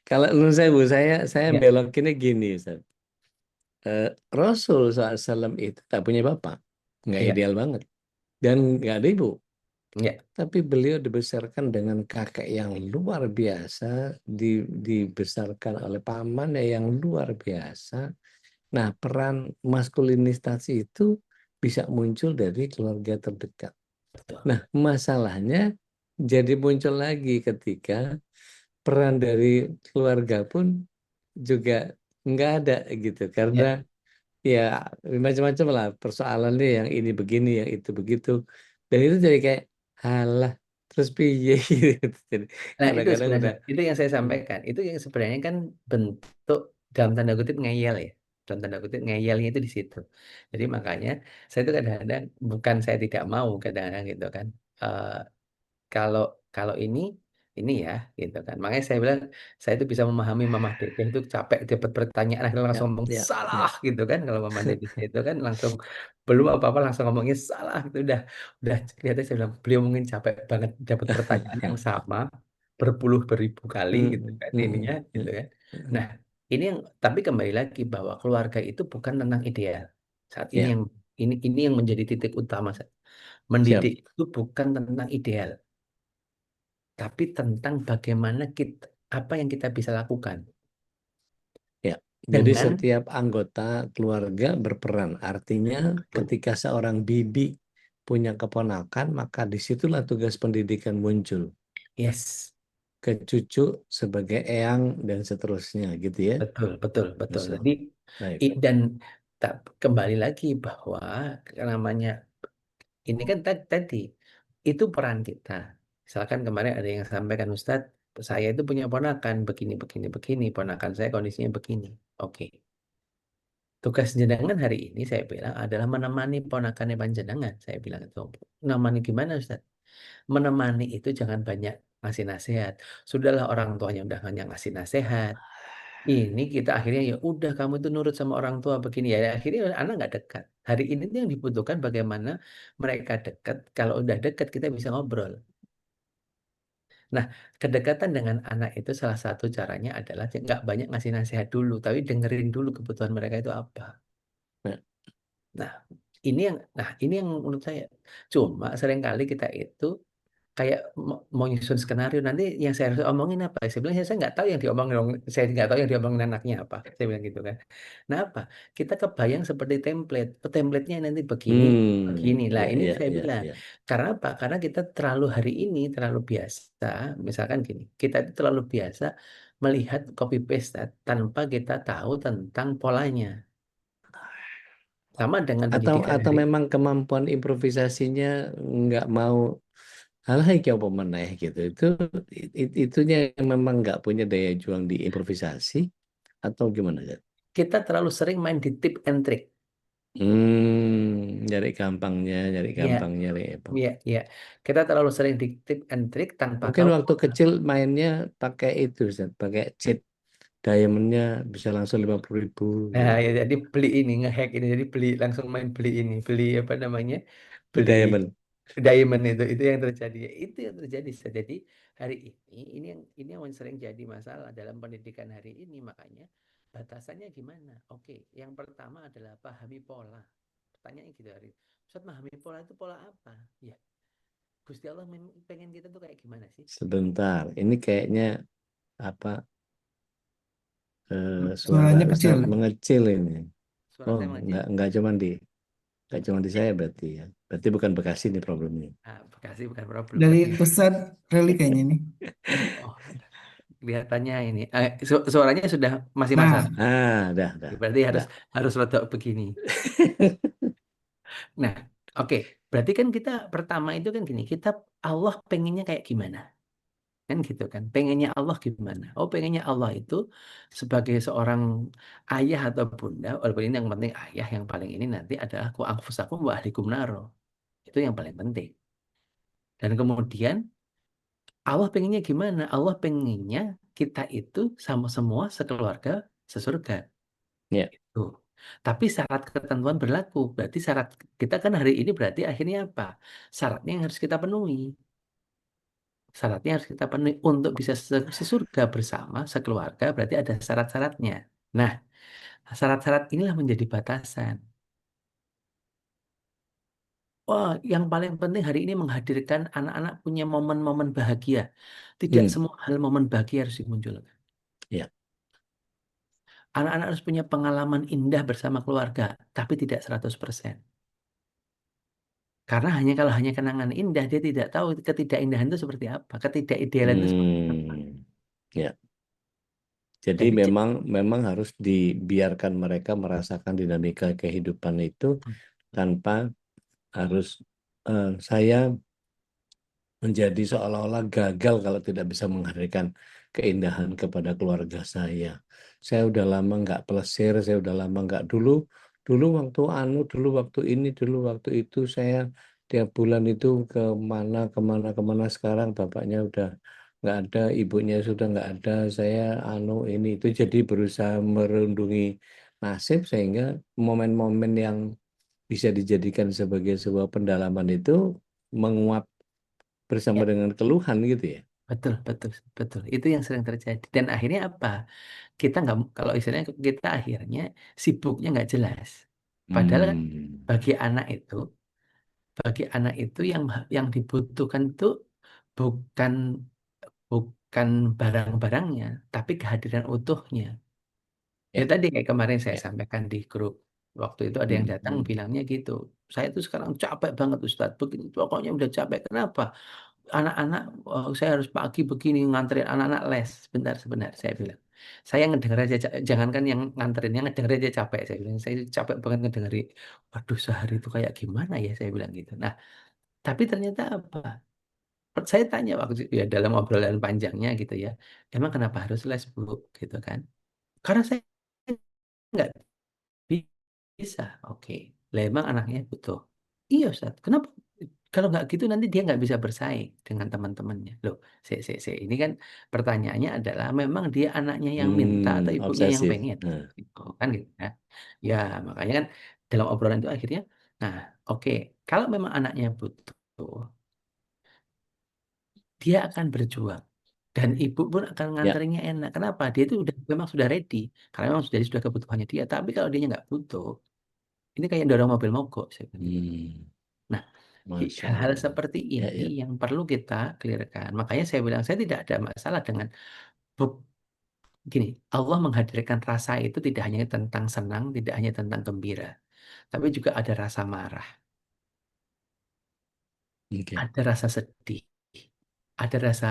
Kalau menurut saya, Bu, saya Ya, belokinnya gini, Ustaz. Eh, Rasul SAW itu tak punya bapak, nggak ya, ideal banget, dan nggak ada ibu. Ya, Tapi beliau dibesarkan dengan kakek yang luar biasa, dibesarkan oleh paman yang luar biasa. Nah, peran maskulinitas itu bisa muncul dari keluarga terdekat. betul. Nah, masalahnya jadi muncul lagi ketika peran dari keluarga pun juga nggak ada gitu, Ya. karena ya macam-macam lah persoalannya, yang ini begini, yang itu begitu, dan itu jadi kayak halah terus piye gitu. Jadi Nah, itu kadang-kadang sebenarnya, udah itu yang saya hmm, sampaikan. Itu yang sebenarnya kan bentuk dalam tanda kutip ngeyel ya. Dalam tanda kutip ngeyelnya itu di situ. Jadi makanya saya itu kadang-kadang, bukan saya tidak mau kadang-kadang gitu kan. Eh, kalau kalau ini ya gitu kan. Makanya saya bilang saya itu bisa memahami Mama Dede itu capek dapat pertanyaan akhirnya ya langsung ngomong ya salah ya gitu kan. Kalau Mama Dede saya itu kan langsung belum apa-apa langsung ngomongnya salah gitu, udah kelihatan. Saya bilang beliau mungkin capek banget dapat pertanyaan yang sama berpuluh beribu kali Hmm, gitu kan hmm, ininya gitu hmm, kan. Nah, hmm. ini yang tapi kembali lagi bahwa keluarga itu bukan tentang ideal. Saat ini Ya, yang ini yang menjadi titik utama. siap. Mendidik itu bukan tentang ideal, tapi tentang bagaimana kita, apa yang kita bisa lakukan Ya, jadi dengan setiap anggota keluarga berperan. Artinya, betul. ketika seorang bibi punya keponakan, maka disitulah tugas pendidikan muncul. Yes, Ke cucu sebagai eyang dan seterusnya, gitu ya. betul, betul, betul. Betul. Jadi Baik. dan kembali lagi bahwa namanya ini kan tadi itu peran kita. Misalkan kemarin ada yang sampaikan Ustadz, saya itu punya ponakan begini, begini, begini, ponakan saya kondisinya begini. Oke. Tugas jenengan hari ini saya bilang adalah menemani ponakannya panjenengan. Saya bilang itu. Menemani gimana Ustaz? Menemani itu jangan banyak ngasih nasihat. Sudahlah orang tuanya udah banyak ngasih nasihat. Ini kita akhirnya ya udah kamu itu nurut sama orang tua begini ya. Akhirnya anak nggak dekat. Hari ini tuh yang dibutuhkan bagaimana mereka dekat. Kalau udah dekat kita bisa ngobrol. Nah, kedekatan dengan anak itu salah satu caranya adalah nggak banyak ngasih nasihat dulu, tapi dengerin dulu kebutuhan mereka itu apa. Nah, Nah, ini yang menurut saya. Cuma seringkali kita itu kayak mau nyusun skenario nanti yang saya harus omongin apa. Saya bilang saya nggak tahu yang diomongin, saya nggak tahu yang diomongin anaknya apa. Saya bilang gitu kan. Nah apa? Kita kebayang seperti template. Template-nya nanti begini, begini. Lah ya, ini ya, saya ya, bilang. ya. Karena apa? Karena kita terlalu hari ini terlalu biasa. Misalkan gini, kita itu terlalu biasa melihat copy paste tanpa kita tahu tentang polanya. Sama dengan pendidikan Atau hari. memang kemampuan improvisasinya nggak mau, halah iki apa meneh gitu. Itunya yang memang nggak punya daya juang di improvisasi atau gimana kan? Kita terlalu sering main di tip and trick. Nyari gampangnya, nyari Ya, gampang, nyari apa. ya, ya. Kita terlalu sering di tip and trick tanpa Mungkin tahu. waktu kecil mainnya pakai itu, Ustaz, pakai cheat diamondnya bisa langsung 50.000 Nah, gitu. ya, jadi beli ini, ngehack ini, jadi beli langsung main beli ini, beli apa namanya, Beli beli diamond. diamond itu yang terjadi. Itu yang terjadi. Jadi hari ini yang sering jadi masalah dalam pendidikan hari ini. Makanya batasannya gimana? Oke, yang pertama adalah pahami pola. Pertanyaannya gitu hari. Ustaz, memahami pola itu pola apa? Ya, Gusti Allah pengen kita tuh kayak gimana sih? Sebentar, ini kayaknya apa, suara Suaranya kecil. Ustadz mengecil ini. Suara Oh, saya mengecil. nggak cuman di saya berarti ya. Berarti bukan Bekasi ini problemnya. Ah, Bekasi bukan problem Dari berarti. Ustadz Reli kayaknya nih. Oh, kelihatannya ini. Suaranya sudah masih masalah. Nah, Dah, Berarti harus dah. harus rada begini. Nah, oke. Berarti kan kita pertama itu kan gini, kita Allah pengennya kayak gimana? Kan gitu kan. Pengennya Allah gimana? Oh, pengennya Allah itu sebagai seorang ayah atau bunda, walaupun ini yang penting ayah, yang paling ini nanti adalah ku anfusakum wa ahlikum naro. Itu yang paling penting. Dan kemudian Allah pengennya gimana? Allah pengennya kita itu sama semua sekeluarga sesurga. Ya, Tuh. Tapi syarat ketentuan berlaku. Berarti syarat kita kan hari ini berarti akhirnya apa? Syaratnya yang harus kita penuhi. Syaratnya harus kita penuhi untuk bisa sesurga bersama sekeluarga berarti ada syarat-syaratnya. Nah, syarat-syarat inilah menjadi batasan. Wah, yang paling penting hari ini menghadirkan anak-anak punya momen-momen bahagia. Tidak Hmm, semua hal momen bahagia harus dimunculkan. ya. Anak-anak harus punya pengalaman indah bersama keluarga, tapi tidak 100%. Karena kalau hanya kenangan indah, dia tidak tahu ketidakindahan itu seperti apa, ketidakidealan itu seperti apa. Hmm, ya. Jadi Jadi, memang harus dibiarkan mereka merasakan dinamika kehidupan itu tanpa harus saya menjadi seolah-olah gagal kalau tidak bisa menghadirkan keindahan kepada keluarga saya. Saya udah lama nggak plesir, saya udah lama nggak dulu waktu dulu waktu ini, dulu waktu itu saya tiap bulan itu kemana sekarang bapaknya udah nggak ada, ibunya sudah nggak ada, saya ini itu jadi berusaha merundungi nasib sehingga momen-momen yang bisa dijadikan sebagai sebuah pendalaman itu menguap bersama ya, dengan keluhan gitu ya. betul, betul, betul. Itu yang sering terjadi. Dan akhirnya apa? Kita nggak, kalau istilahnya kita akhirnya sibuknya nggak jelas. Padahal kan Hmm, bagi anak itu, bagi anak itu yang dibutuhkan itu bukan bukan barang-barangnya, tapi kehadiran utuhnya. Ya ya, tadi kayak kemarin saya ya. sampaikan di grup, waktu itu ada yang Hmm, datang hmm, bilangnya gitu. Saya tuh sekarang capek banget Ustadz, begini, pokoknya udah capek. Kenapa? Anak-anak, saya harus pagi begini nganterin anak-anak les. Sebentar, saya bilang. Saya ngedenger aja, jangankan yang nganterin, yang ngedenger aja capek. Saya bilang, saya capek banget ngedengeri. Waduh, sehari itu kayak gimana ya, saya bilang gitu. Nah, tapi ternyata apa? Saya tanya waktu ya dalam obrolan panjangnya gitu ya, emang kenapa harus les Bu? Gitu kan? Karena saya nggak bisa. Oke. Lah emang anaknya butuh. Iya Ustaz. Kenapa? Kalau nggak gitu nanti dia nggak bisa bersaing dengan teman-temannya. Loh, ini kan pertanyaannya adalah memang dia anaknya yang minta atau ibunya yang obsesif. pengen? Nah, Gitu, kan gitu ya. Ya, makanya kan dalam obrolan itu akhirnya, nah oke, kalau memang anaknya butuh, dia akan berjuang. Dan ibu pun akan ya. nganterinnya enak. Kenapa? Dia itu udah memang sudah ready. Karena memang sudah kebutuhannya dia. Tapi kalau dia nggak butuh, ini kayak dorong mobil mogok, saya bilang gitu. Hmm, Nah, Masya hal-hal Allah. seperti Ya, ini ya. yang perlu kita clearkan. Makanya saya bilang saya tidak ada masalah dengan bu- gini. Allah menghadirkan rasa itu tidak hanya tentang senang, tidak hanya tentang gembira, tapi juga ada rasa marah, Oke. ada rasa sedih, ada rasa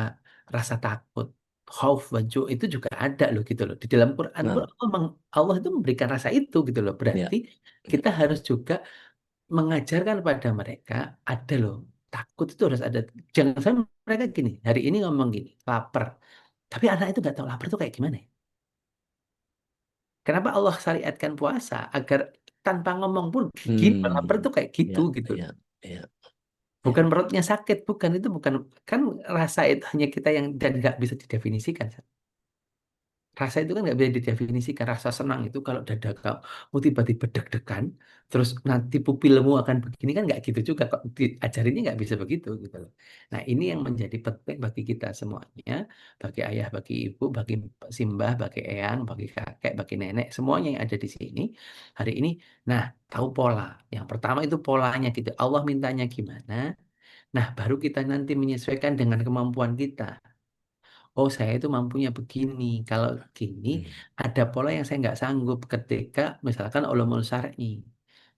rasa takut, khauf, waju itu juga ada loh gitu loh. Di dalam Quran pun Nah, Allah itu memberikan rasa itu gitu loh. ya. Berarti Ya. kita harus juga mengajarkan pada mereka ada loh, takut itu harus ada. Jangan sampai mereka gini, hari ini ngomong gini, lapar. Tapi anak itu nggak tahu lapar itu kayak gimana ya. Kenapa Allah syariatkan puasa? Agar tanpa ngomong pun gini, lapar itu Hmm, kayak gitu ya, gitu. ya, ya, Bukan ya. perutnya sakit, bukan itu bukan, kan rasa itu hanya kita yang dan nggak bisa didefinisikan. Rasa itu kan nggak bisa didefinisikan. Rasa senang itu kalau dada kamu tiba-tiba deg-degan, terus nanti pupilmu akan begini kan nggak gitu juga. Kok diajarinnya nggak bisa begitu gitu loh. Nah ini yang menjadi penting bagi kita semuanya, bagi ayah, bagi ibu, bagi simbah, bagi eyang, bagi kakek, bagi nenek, semuanya yang ada di sini hari ini. Nah tahu pola. Yang pertama itu polanya gitu. Allah mintanya gimana? Nah baru kita nanti menyesuaikan dengan kemampuan kita. Oh, saya itu mampunya begini. Kalau gini, Hmm, ada pola yang saya nggak sanggup ketika misalkan ulumul syar'i.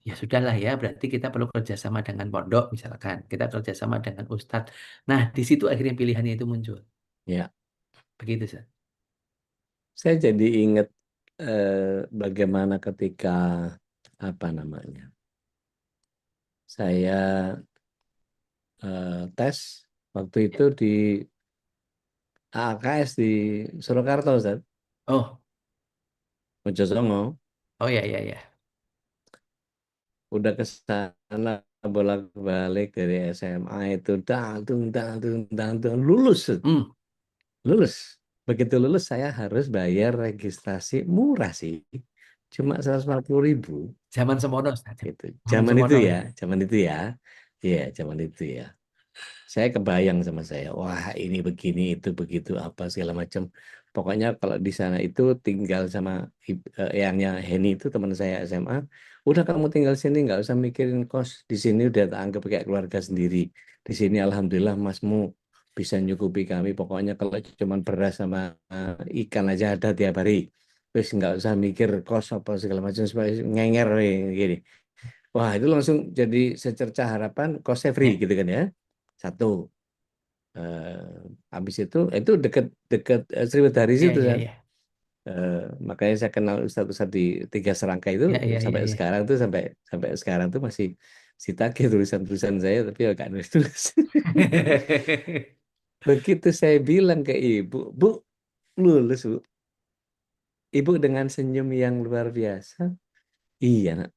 Ya sudahlah ya, berarti kita perlu kerjasama dengan pondok misalkan. Kita kerjasama dengan ustadz. Nah, di situ akhirnya pilihannya itu muncul. ya. Begitu, sih. Saya jadi ingat bagaimana ketika apa namanya? Saya tes waktu itu di AKS di Surakarta, Ustaz. Oh, Mojosongo. oh ya, ya, ya. Udah ke sana bolak-balik dari SMA itu dang, lulus. Hmm, Lulus. Begitu lulus saya harus bayar registrasi murah sih. Cuma 140.000 zaman semono, Ustaz. gitu. Zaman semono ya. Zaman itu ya. Iya, zaman itu ya. Saya kebayang sama saya, wah ini begini, itu begitu, apa segala macam. Pokoknya kalau di sana itu tinggal sama eyangnya Henny itu teman saya SMA, udah kamu tinggal sini nggak usah mikirin kos, di sini udah tak anggap kayak keluarga sendiri. Di sini alhamdulillah masmu bisa nyukupi kami, pokoknya kalau cuman beras sama ikan aja ada tiap hari. Terus nggak usah mikir kos apa segala macam, supaya ngenger gini. Wah itu langsung jadi secercah harapan kosnya free Ya, gitu kan ya. Satu. Eh, habis itu deket Sriwedari ya, situ ya, kan. ya, Eh, makanya saya kenal Ustadz-Ustadz di Tiga Serangka itu ya, ya, ya, sampai ya. sekarang tuh sampai sampai sekarang tuh masih sitake tulisan-tulisan saya tapi ya gak nulis-tulis. Begitu saya bilang ke ibu, Bu, lulus Bu. Ibu dengan senyum yang luar biasa. Iya, Nak.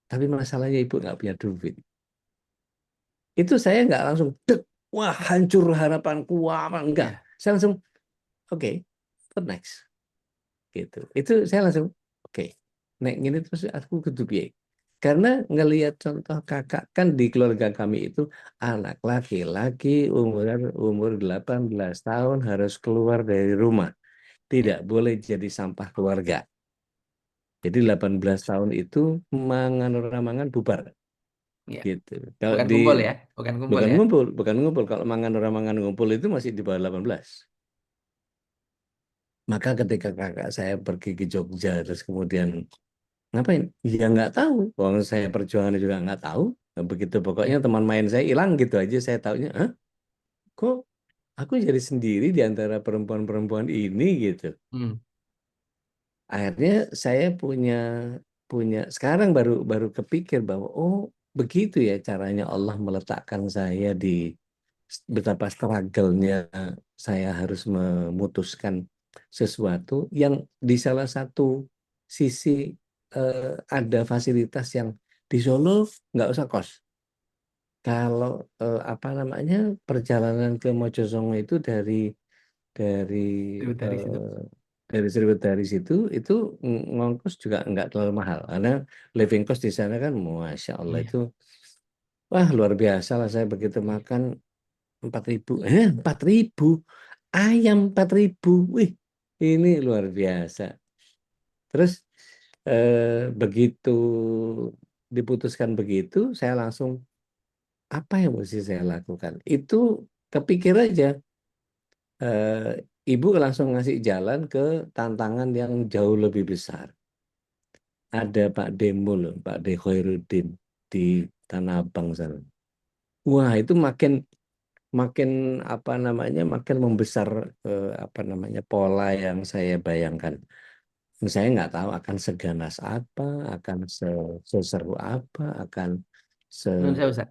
Tapi masalahnya ibu nggak punya duit. Itu saya nggak langsung, dek, wah hancur harapanku, wah apa enggak. Ya, Saya langsung, oke, what next? Gitu. Itu saya langsung oke. Nek gini terus aku kudu piye? Karena ngelihat contoh kakak kan di keluarga kami itu anak laki-laki umur umur 18 tahun harus keluar dari rumah. ya, Tidak boleh jadi sampah keluarga. Jadi 18 tahun itu mangan orang mangan bubar ya. gitu. Kalau Bukan di kumpul ya, bukan kumpul bukan ya. ngumpul, bukan ngumpul. Kalau mangan orang mangan ngumpul itu masih di bawah 18. Maka ketika kakak saya pergi ke Jogja terus kemudian ngapain? Ya nggak tahu. Wong saya perjuangan juga nggak tahu. Nah, begitu pokoknya Ya. teman main saya hilang gitu aja. Saya taunya, Hah? Kok aku jadi sendiri di antara perempuan-perempuan ini gitu. Hmm. Akhirnya saya punya punya sekarang baru baru kepikir bahwa oh begitu ya caranya Allah meletakkan saya di betapa struggle-nya saya harus memutuskan sesuatu yang di salah satu sisi ada fasilitas yang di Solo nggak usah kos. Kalau apa namanya perjalanan ke Mojosongo itu dari Itu dari situ. eh, dari Sriwedari situ itu ngongkos juga nggak terlalu mahal karena living cost di sana kan masya Allah Iya, itu wah luar biasa lah saya begitu iya. makan 4.000 4.000 ayam 4.000 wih ini luar biasa terus begitu diputuskan begitu saya langsung apa yang mesti saya lakukan itu kepikir aja eh, ibu langsung ngasih jalan ke tantangan yang jauh lebih besar. Ada Pak Demo loh, Pak De Khairuddin di Tanah Abang sana. Wah, itu makin makin apa namanya, makin membesar apa namanya pola yang saya bayangkan. Saya nggak tahu akan seganas apa, akan seseru apa, akan se Menurut saya, Ustaz,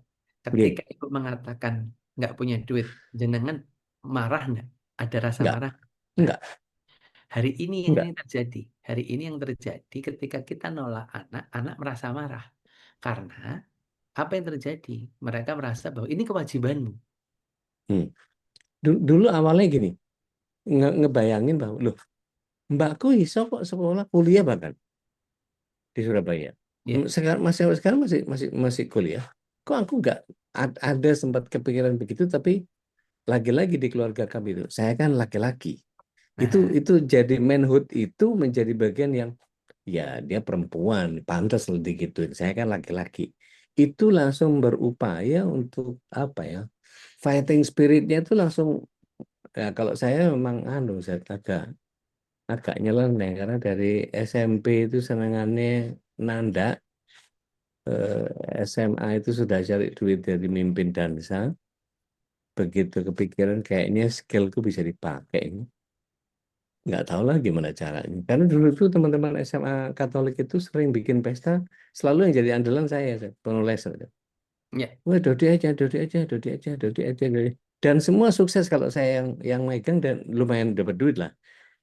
Nggih, ketika ibu mengatakan nggak punya duit, jenengan marah nggak? Ada rasa nggak, marah? Nah, nggak, hari ini nggak. yang terjadi. Hari ini yang terjadi ketika kita nolak anak, anak merasa marah. Karena apa yang terjadi? Mereka merasa bahwa ini kewajibanmu. Hmm. Dulu awalnya gini, ngebayangin bahwa loh, mbakku iso kok sekolah kuliah bahkan di Surabaya. Ya, Sekarang masih masih masih kuliah. Kok aku nggak ada sempat kepikiran begitu, tapi lagi-lagi di keluarga kami itu, saya kan laki-laki. nah, Itu jadi manhood itu menjadi bagian yang ya dia perempuan, pantas lah digituin. Saya kan laki-laki. Itu langsung berupaya untuk apa ya? Fighting spiritnya itu langsung ya kalau saya memang saya agak agak nyeleneh karena dari SMP itu senangannya nanda SMA itu sudah cari duit dari mimpin dansa begitu kepikiran kayaknya skillku bisa dipakai nggak tahu lah gimana caranya karena dulu tuh teman-teman SMA Katolik itu sering bikin pesta selalu yang jadi andalan saya penulis ya, wah Dodi aja Dodi aja Dodi aja Dodi. Dan semua sukses kalau saya yang megang dan lumayan dapat duit lah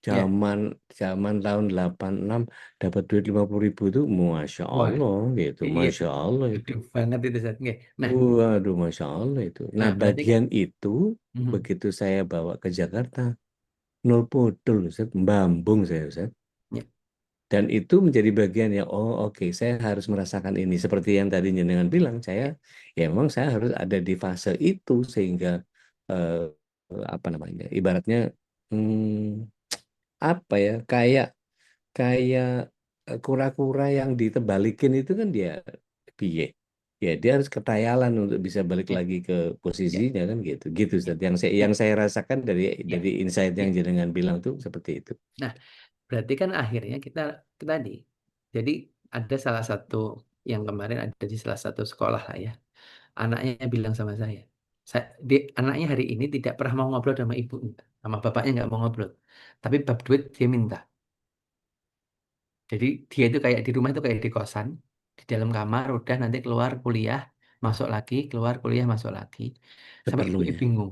ya. zaman zaman tahun 86 dapat duit 50.000 itu masya Wah, Allah gitu iya, masya Allah itu gede banget itu, Ustaz. Oke. Nah, waduh masya Allah itu nah berarti kan, bagian itu mhm, begitu saya bawa ke Jakarta nol pudul Ustaz. Bambung saya Ustaz. ya. Dan itu menjadi bagian yang, oh oke, saya harus merasakan ini. Seperti yang tadi jenengan bilang, ya memang saya harus ada di fase itu sehingga eh, apa namanya, ibaratnya hmm, apa ya, kayak kayak kura-kura yang ditebalikin itu kan dia piye. Ya dia harus ketayalan untuk bisa balik Ya, lagi ke ya, posisinya kan gitu. Gitu ya, Ustaz. ya, Yang saya rasakan ya, dari insight yang ya. jenengan bilang tuh seperti itu. Nah, berarti kan akhirnya kita tadi, jadi ada salah satu yang kemarin ada di salah satu sekolah lah ya, anaknya bilang sama anaknya hari ini tidak pernah mau ngobrol sama ibunya, sama bapaknya nggak mau ngobrol, tapi bab duit dia minta. Jadi dia itu kayak di rumah itu kayak di kosan, di dalam kamar, udah nanti keluar kuliah, masuk lagi, keluar kuliah, masuk lagi, sampai ibunya Seperlunya. bingung.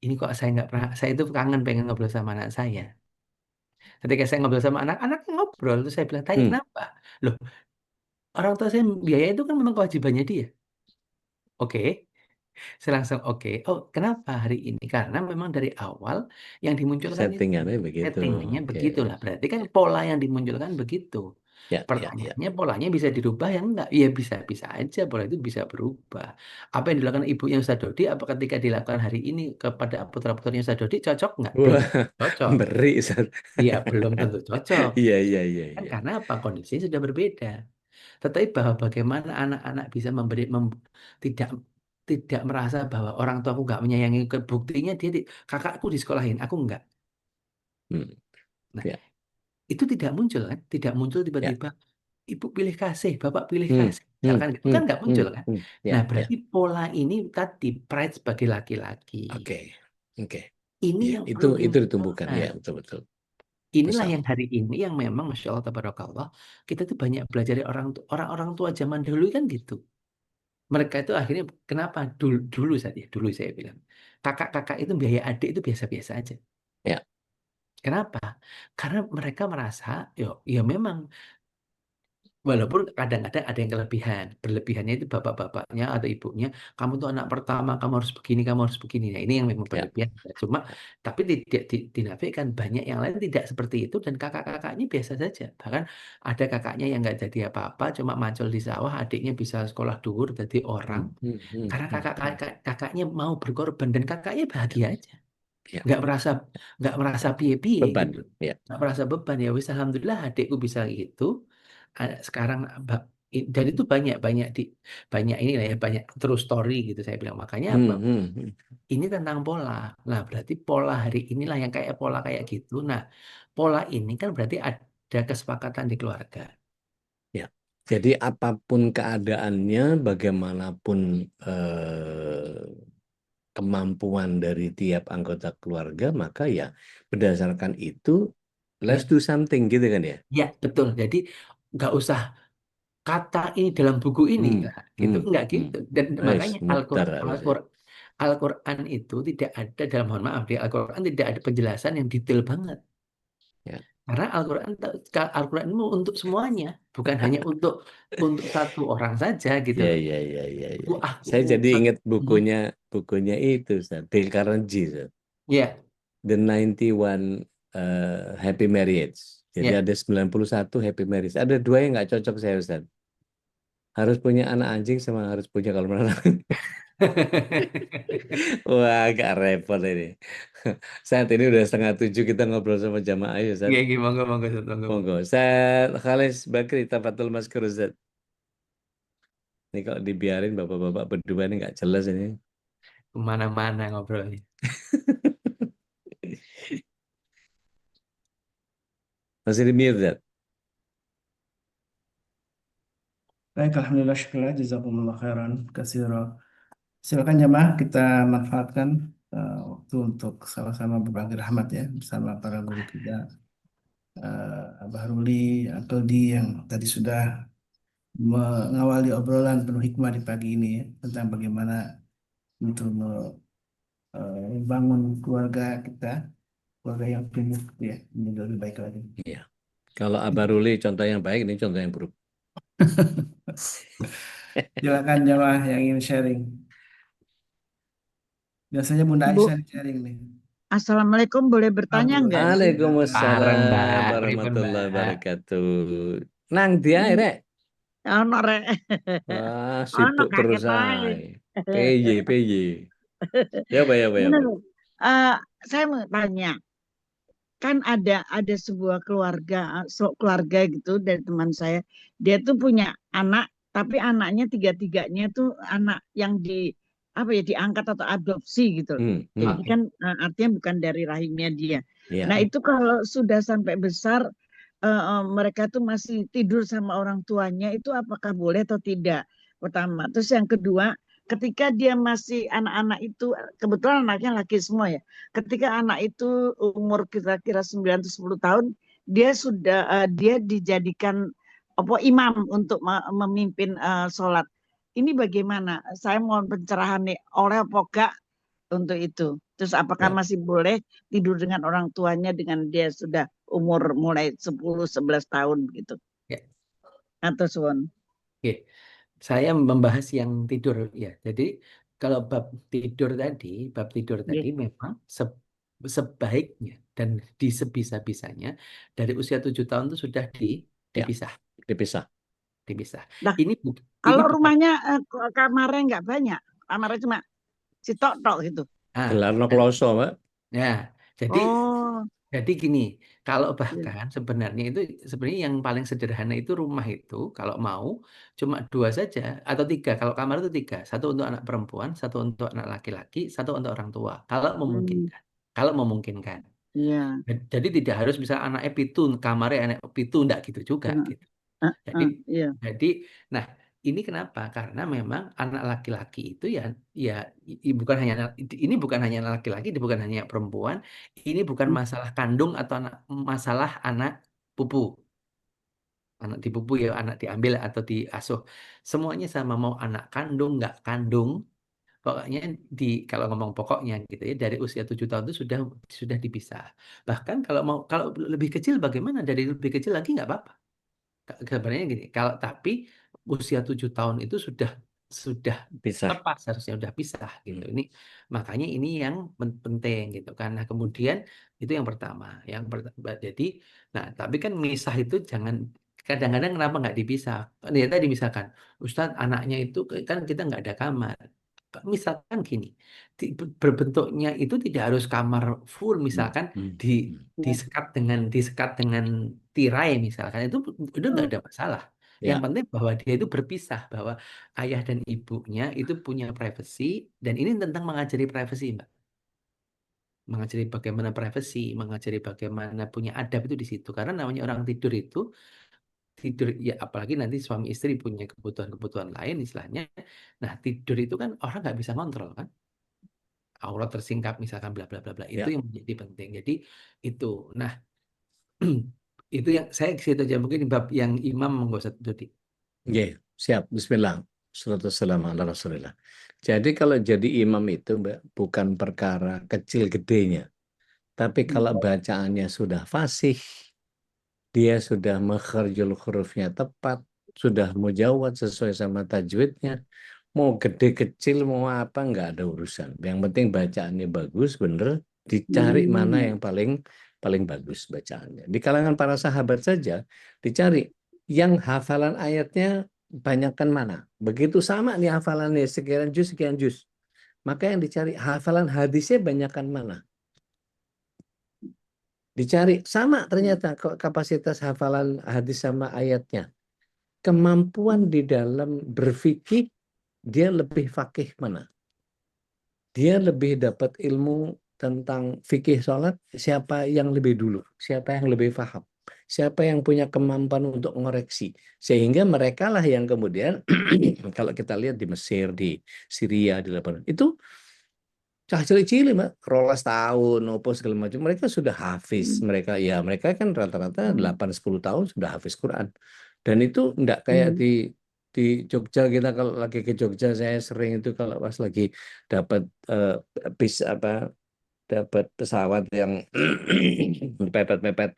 Ini kok saya nggak pernah, saya itu kangen pengen ngobrol sama anak saya. Ketika saya ngobrol sama anak ngobrol, terus saya bilang, tanya Hmm, kenapa? Loh, orang tua saya biaya itu kan memang kewajibannya dia. Oke, saya langsung oke. Oh, kenapa hari ini? Karena memang dari awal yang dimunculkan itu settingannya begitu. settingannya Oke. begitulah. Berarti kan pola yang dimunculkan begitu. Ya, ya, ya. Pertanyaannya polanya bisa dirubah yang enggak? Iya bisa-bisa aja pola itu bisa berubah. Apa yang dilakukan ibu yang Sadodi, apa ketika dilakukan hari ini kepada putra-putrinya Sadodi cocok nggak? Belum Wah, cocok. beri, Ustaz. Iya, belum tentu cocok. Iya, iya, iya, Kan iya. karena apa? Kondisinya sudah berbeda. Tetapi bahwa bagaimana anak-anak bisa tidak tidak merasa bahwa orang tuaku nggak menyayangi, buktinya kakakku disekolahin, aku enggak. Hmm, Nah, ya, itu tidak muncul kan? Tidak muncul ya. tiba-tiba ibu pilih kasih, bapak pilih Hmm, kasih. hmm, Misalkan gitu hmm, kan nggak hmm, muncul kan? Ya, Nah, ya. berarti pola ini tadi pride sebagai laki-laki. Oke, oke. Ini Ya, yang perlu itu ditumbuhkan. Ya, dimunculkan. betul, betul. Inilah Masya yang Allah. hari ini yang memang Masya Allah Tabarakallah kita tuh banyak belajar dari orang-orang tua zaman dahulu kan gitu. Mereka itu akhirnya kenapa dulu saja dulu saya bilang kakak-kakak itu biaya adik itu biasa-biasa aja. Ya, Kenapa? Karena mereka merasa ya memang walaupun kadang-kadang ada yang kelebihan. Berlebihannya itu bapak-bapaknya atau ibunya, kamu tuh anak pertama, kamu harus begini, kamu harus begini. Nah, ini yang memang ya, berlebihan. Cuma ya. tapi tidak dinafikan banyak yang lain tidak seperti itu dan kakak-kakaknya biasa saja. Bahkan ada kakaknya yang nggak jadi apa-apa, cuma macul di sawah, adiknya bisa sekolah dhuwur jadi orang. Hmm, hmm, hmm, Karena hmm, hmm. kakaknya mau berkorban dan kakaknya Ya, bahagia aja, ya. nggak merasa nggak merasa piye-piye gitu, Beban. Ya. nggak merasa beban ya wis alhamdulillah adikku bisa gitu. Sekarang dan itu banyak banyak banyak ini lah ya banyak true story gitu saya bilang makanya apa Hmm, hmm, hmm. ini tentang pola. Nah berarti pola hari inilah yang kayak pola kayak gitu. Nah pola ini kan berarti ada kesepakatan di keluarga. Ya. Jadi apapun keadaannya, bagaimanapun kemampuan dari tiap anggota keluarga, maka ya berdasarkan itu let's Ya, do something gitu kan ya. ya betul. Jadi nggak usah kata ini dalam buku ini Hmm, lah gitu hmm, enggak hmm. gitu dan makanya Mutar harusnya. Al-Quran itu tidak ada dalam mohon maaf di Al-Quran tidak ada penjelasan yang detail banget Ya. karena Al-Quran itu untuk semuanya bukan hanya untuk satu orang saja gitu Ya, loh. ya, ya, ya, ya. Aku aku Saya jadi ingat Hmm, bukunya itu, Ustaz. Dale Carnegie, Ustaz. ya The 91 Happy Marriage. Jadi ya. ada 91 Happy Marriage. Ada dua yang nggak cocok saya, Ustaz. Harus punya anak anjing sama harus punya kolam renang. Wah, agak repot ini. Saat ini udah 6:30 kita ngobrol sama jamaah ya, Ustaz. Oke, oke, monggo monggo Ustaz, monggo monggo. Monggo. Ustaz Khalis Bakri, Tafatul Maskur, Ustaz. Ini kalau dibiarin bapak-bapak berdua ini nggak jelas ini. Kemana-mana ngobrolnya. Masih di mute, Ustaz? Baik, Alhamdulillah, syukurlah, jazakumullah khairan, kasiro. Silakan jamaah kita manfaatkan waktu untuk sama-sama berbagi rahmat ya bersama para guru kita, Abah Ruli, Uncle D yang tadi sudah mengawali obrolan penuh hikmah di pagi ini ya, tentang bagaimana untuk membangun keluarga kita, keluarga yang tumbuh ya, menjadi lebih baik lagi. Iya. Kalau Abah Ruli contoh yang baik, ini contoh yang buruk. Silakan jamaah yang ingin sharing. Biasanya Bunda Aisyah Bu, yang sharing nih. Assalamualaikum, boleh bertanya nggak nih? Bareng, Waalaikumsalam Mbak. Pripun, warahmatullahi Mbak? wabarakatuh. Nang dia Ini rek. ono rek. Wah, Ono sibuk terus kaget ae. ay. PY. Ya, Ini Pak. loh, eh, saya mau tanya, kan ada sebuah keluarga, keluarga gitu dari teman saya, dia tuh punya anak, tapi anaknya tiga-tiganya tuh anak yang di apa ya diangkat atau adopsi gitu. Jadi Oke. kan artinya bukan dari rahimnya dia. Nah Ya, itu kalau sudah sampai besar, mereka tuh masih tidur sama orang tuanya, itu apakah boleh atau tidak? Pertama, terus yang kedua, ketika dia masih anak-anak itu, kebetulan anaknya laki semua ya. Ketika anak itu umur kira-kira 9 atau 10 tahun, dia dijadikan apa imam untuk memimpin sholat. Ini bagaimana? Saya mohon pencerahan nih, oleh apa enggak untuk itu? Terus apakah ya, masih boleh tidur dengan orang tuanya dengan dia sudah umur mulai 10 11 tahun gitu? Ya, Atau suwon. oke. Saya membahas yang tidur ya. Jadi kalau bab tidur tadi Nggih. memang sebaiknya dan di sebisa-bisanya dari usia 7 tahun itu sudah ya, dipisah, dipisah. dipisah. Nah, Ini ini kalau bukan. rumahnya kamarnya nggak banyak, kamarnya cuma si tok gitu. Ah, Gelar no nah, kloso, Pak. ya. Jadi Oh, gini, kalau iya. bahkan sebenarnya yang paling sederhana itu rumah itu kalau mau cuma dua saja atau tiga. Kalau kamar itu tiga, satu untuk anak perempuan, satu untuk anak laki-laki, satu untuk orang tua. Kalau Hmm, memungkinkan, kalau memungkinkan. iya. Jadi tidak harus bisa anaknya pitu, kamarnya anak pitu, enggak gitu juga Hmm, gitu. Jadi, iya. jadi, nah ini kenapa? Karena memang anak laki-laki itu ya, ya bukan hanya ini bukan hanya anak laki-laki, ini bukan hanya perempuan, ini bukan Hmm, masalah kandung atau masalah anak pupu, anak dipupu ya, anak diambil atau diasuh, semuanya sama mau anak kandung nggak kandung, pokoknya kalau ngomong pokoknya gitu ya dari usia 7 tahun itu sudah dipisah. Bahkan kalau lebih kecil bagaimana? Dari lebih kecil lagi nggak apa-apa. Sebenarnya gini, kalau tapi usia 7 tahun itu sudah Pisah. tepat seharusnya sudah pisah gitu. Hmm. Makanya ini yang penting gitu kan. Nah kemudian itu yang pertama, jadi, nah tapi kan misah itu jangan kadang-kadang kenapa nggak dipisah? Ya tadi misalkan Ustadz anaknya itu kan kita nggak ada kamar. Misalkan gini, berbentuknya itu tidak harus kamar full, Hmm. misalkan Hmm. di Hmm. iya. disekat dengan tirai misalkan itu nggak Hmm, ada masalah. Yang Ya, penting bahwa dia itu berpisah, bahwa ayah dan ibunya itu punya privasi dan ini tentang mengajari privasi, Mbak. Mengajari bagaimana privasi, mengajari bagaimana punya adab itu di situ. Karena namanya orang tidur itu tidur ya apalagi nanti suami istri punya kebutuhan-kebutuhan lain istilahnya. Nah, tidur itu kan orang nggak bisa kontrol kan. Aurat tersingkap misalkan bla bla bla bla itu ya. yang menjadi penting. Jadi itu. Nah, itu yang saya situ aja mungkin bab yang imam monggo Ustaz Dodi. Oke, siap. Bismillah. Salatu wassalamu ala Rasulillah. Jadi kalau jadi imam itu, Mbak, bukan perkara kecil gedenya. Tapi hmm, kalau bacaannya sudah fasih, dia sudah makharijul hurufnya tepat, sudah mujawad sesuai sama tajwidnya, mau gede kecil mau apa nggak ada urusan. Yang penting bacaannya bagus, bener, dicari mana hmm, yang paling paling bagus bacaannya. Di kalangan para sahabat saja dicari yang hafalan ayatnya banyakkan mana. Begitu sama nih hafalannya sekian juz. Maka yang dicari hafalan hadisnya banyakkan mana. Dicari sama ternyata kapasitas hafalan hadis sama ayatnya. Kemampuan di dalam berfikih dia lebih fakih mana. Dia lebih dapat ilmu tentang fikih sholat, siapa yang lebih dulu, siapa yang lebih paham, siapa yang punya kemampuan untuk mengoreksi. Sehingga mereka lah yang kemudian, kalau kita lihat di Mesir, di Syria, di Lebanon, itu cah cilik-cilik, Mbak, rolas tahun, opo segala macam, mereka sudah hafiz. hmm, Mereka kan rata-rata hmm, 8-10 tahun sudah hafiz Quran. Dan itu enggak kayak hmm, di Jogja. Kita kalau lagi ke Jogja, saya sering itu kalau pas lagi dapat bis apa dapat pesawat yang mepet-mepet,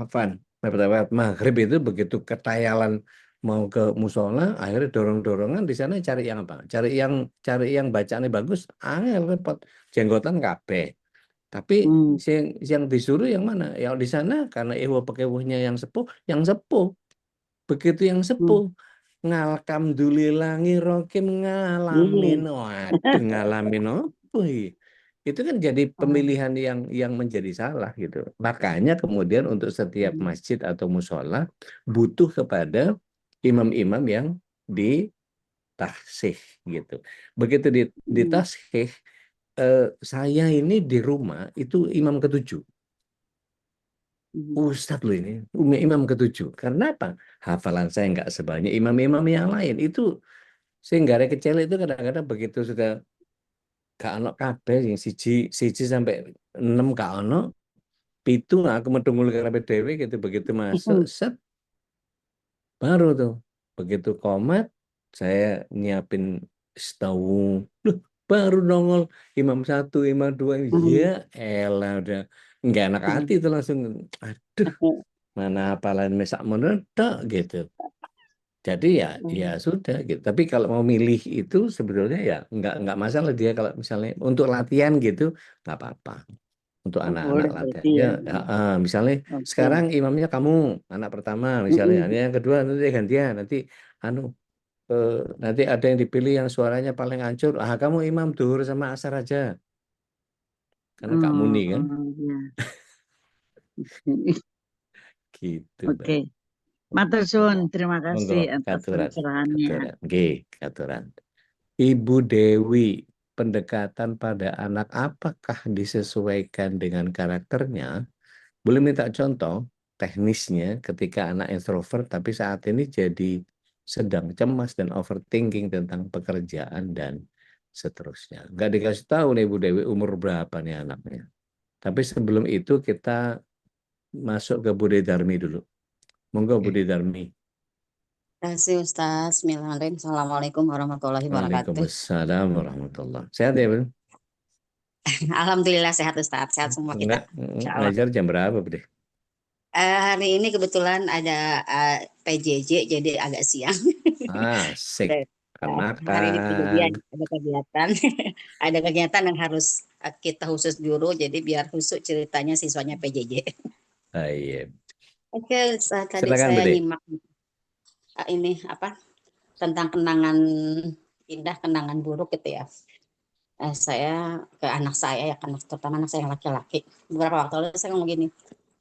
apaan? Mepet-mepet maghrib itu begitu ketayalan mau ke musola, akhirnya dorong-dorongan di sana cari yang apa? Cari yang bacaannya bagus, angel repot. Jenggotan kabeh. Tapi yang disuruh yang mana? Yang di sana karena pekewuhnya yang sepuh. Begitu yang sepuh ngalhamdulillah ngirokim ngalamin, waduh ngalamin apa iki? Itu kan jadi pemilihan yang menjadi salah gitu. Makanya kemudian untuk setiap masjid atau musola butuh kepada imam-imam yang ditashih gitu. Begitu ditashih, saya ini di rumah itu imam ketujuh. Ustadz loh ini, imam ketujuh. Karena apa? Hafalan saya nggak sebanyak imam-imam yang lain. Itu sehingga kecil itu kadang-kadang begitu sudah gak ono kabeh yang siji sampai 6 gak ono, pitu aku medungul kabeh dhewe gitu. Begitu masuk set baru tuh. Begitu komat saya nyiapin stawu. Loh, baru nongol imam satu, imam dua. Ya elah udah nggak enak hati itu langsung. Aduh, mana hafalan mesak menedak gitu. Jadi ya sudah gitu. Tapi kalau mau milih itu sebetulnya ya nggak masalah dia kalau misalnya untuk latihan gitu nggak apa-apa. Untuk anak-anak Boleh latihan. berarti Ya, ya. misalnya Oke. sekarang imamnya kamu anak pertama misalnya, yang kedua nanti gantian nanti anu nanti ada yang dipilih yang suaranya paling hancur. Ah kamu imam duhur sama asar aja karena Kak Muni kan Ya. gitu Mbak. Oke. Matur suwun, terima Monggo kasih atas katuran, pencerahannya. nggih katuran. Ibu Dewi, pendekatan pada anak apakah disesuaikan dengan karakternya? Boleh minta contoh teknisnya ketika anak introvert tapi saat ini jadi sedang cemas dan overthinking tentang pekerjaan dan seterusnya. Nggak dikasih tahu nih Bu Dewi umur berapa nih anaknya. Tapi sebelum itu kita masuk ke Bude Darmi dulu. Monggo Bude Darmi. Terima kasih Ustaz. Bismillahirrahmanirrahim. Assalamualaikum warahmatullahi wabarakatuh. Waalaikumsalam warahmatullah. Sehat ya, Bu? Alhamdulillah sehat Ustaz. Sehat semua kita. Insya Allah. Ngajar jam berapa, Bu? Hari ini kebetulan ada PJJ jadi agak siang. Asik. Hari ini kejadian ada kegiatan. Ada kegiatan yang harus kita khusus guru. Jadi biar khusus ceritanya siswanya PJJ. Iya. Oke, tadi Silakan, saya Bude. nyimak ini apa tentang kenangan indah, kenangan buruk gitu ya. Saya ke anak saya ya, terutama anak saya yang laki-laki. Beberapa waktu lalu saya ngomong gini,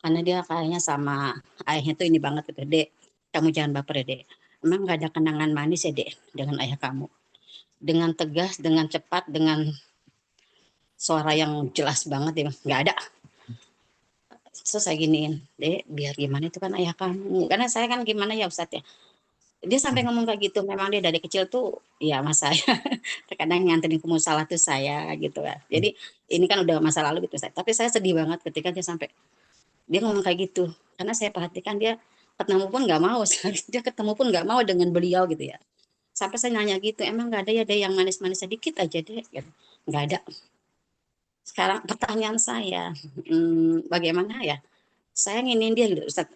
karena dia kayaknya sama ayahnya tuh ini banget gitu, Dek, kamu jangan baper ya, Dek. Emang gak ada kenangan manis ya, Dek, dengan ayah kamu. Dengan tegas, dengan cepat, dengan suara yang jelas banget ya, gak ada. Terus saya giniin, Dek, biar gimana itu kan ayah kamu. Karena saya kan gimana ya Ustadz ya. Dia sampai ngomong kayak gitu, memang dia dari kecil tuh ya mas saya terkadang nganterin ke musalah tuh saya gitu kan. Jadi ini kan udah masa lalu gitu saya. Tapi saya sedih banget ketika dia sampai dia ngomong kayak gitu. Karena saya perhatikan dia ketemu pun nggak mau, dia ketemu pun nggak mau dengan beliau gitu ya. Sampai saya nanya gitu, emang nggak ada ya ada yang manis-manis sedikit aja deh, gitu. Nggak ada. Sekarang pertanyaan saya, bagaimana ya? Saya nginin dia gitu, Ustaz.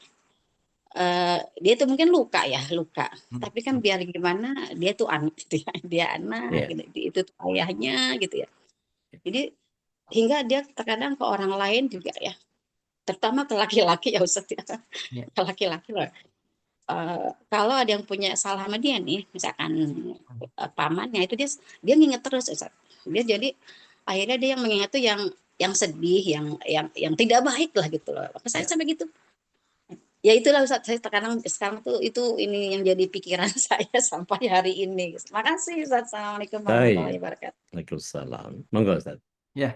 Dia tuh mungkin luka ya luka tapi kan biar gimana dia tuh anak gitu ya dia anak gitu. Itu tuh ayahnya gitu ya jadi hingga dia terkadang ke orang lain juga ya terutama ke laki-laki ya Ustaz ya ke laki-laki loh kalau ada yang punya salah sama dia nih misalkan pamannya itu dia nginget terus Ustaz. Dia jadi akhirnya dia yang mengingat tuh yang sedih yang tidak baik lah gitu loh maka saya sampai gitu. Ya itulah Ustaz, saya sekarang tuh itu ini yang jadi pikiran saya sampai hari ini. Makasih Ustaz. Assalamualaikum warahmatullahi wabarakatuh. Waalaikumsalam. Monggo Ustaz. Ya,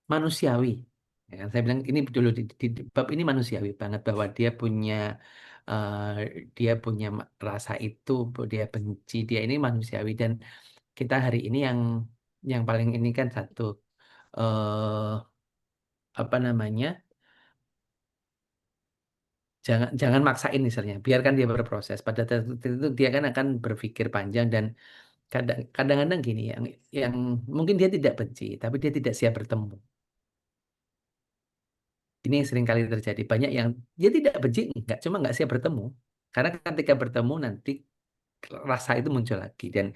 manusiawi. Ya, saya bilang ini dulu di bab ini manusiawi banget bahwa dia punya rasa itu, dia benci, dia ini manusiawi dan kita hari ini yang paling ini kan satu apa namanya? Jangan maksain misalnya, biarkan dia berproses. Pada saat itu dia kan akan berpikir panjang dan kadang-kadang gini yang mungkin dia tidak benci, tapi dia tidak siap bertemu. Ini yang sering kali terjadi. Banyak yang dia tidak benci, cuma nggak siap bertemu. Karena ketika bertemu nanti rasa itu muncul lagi dan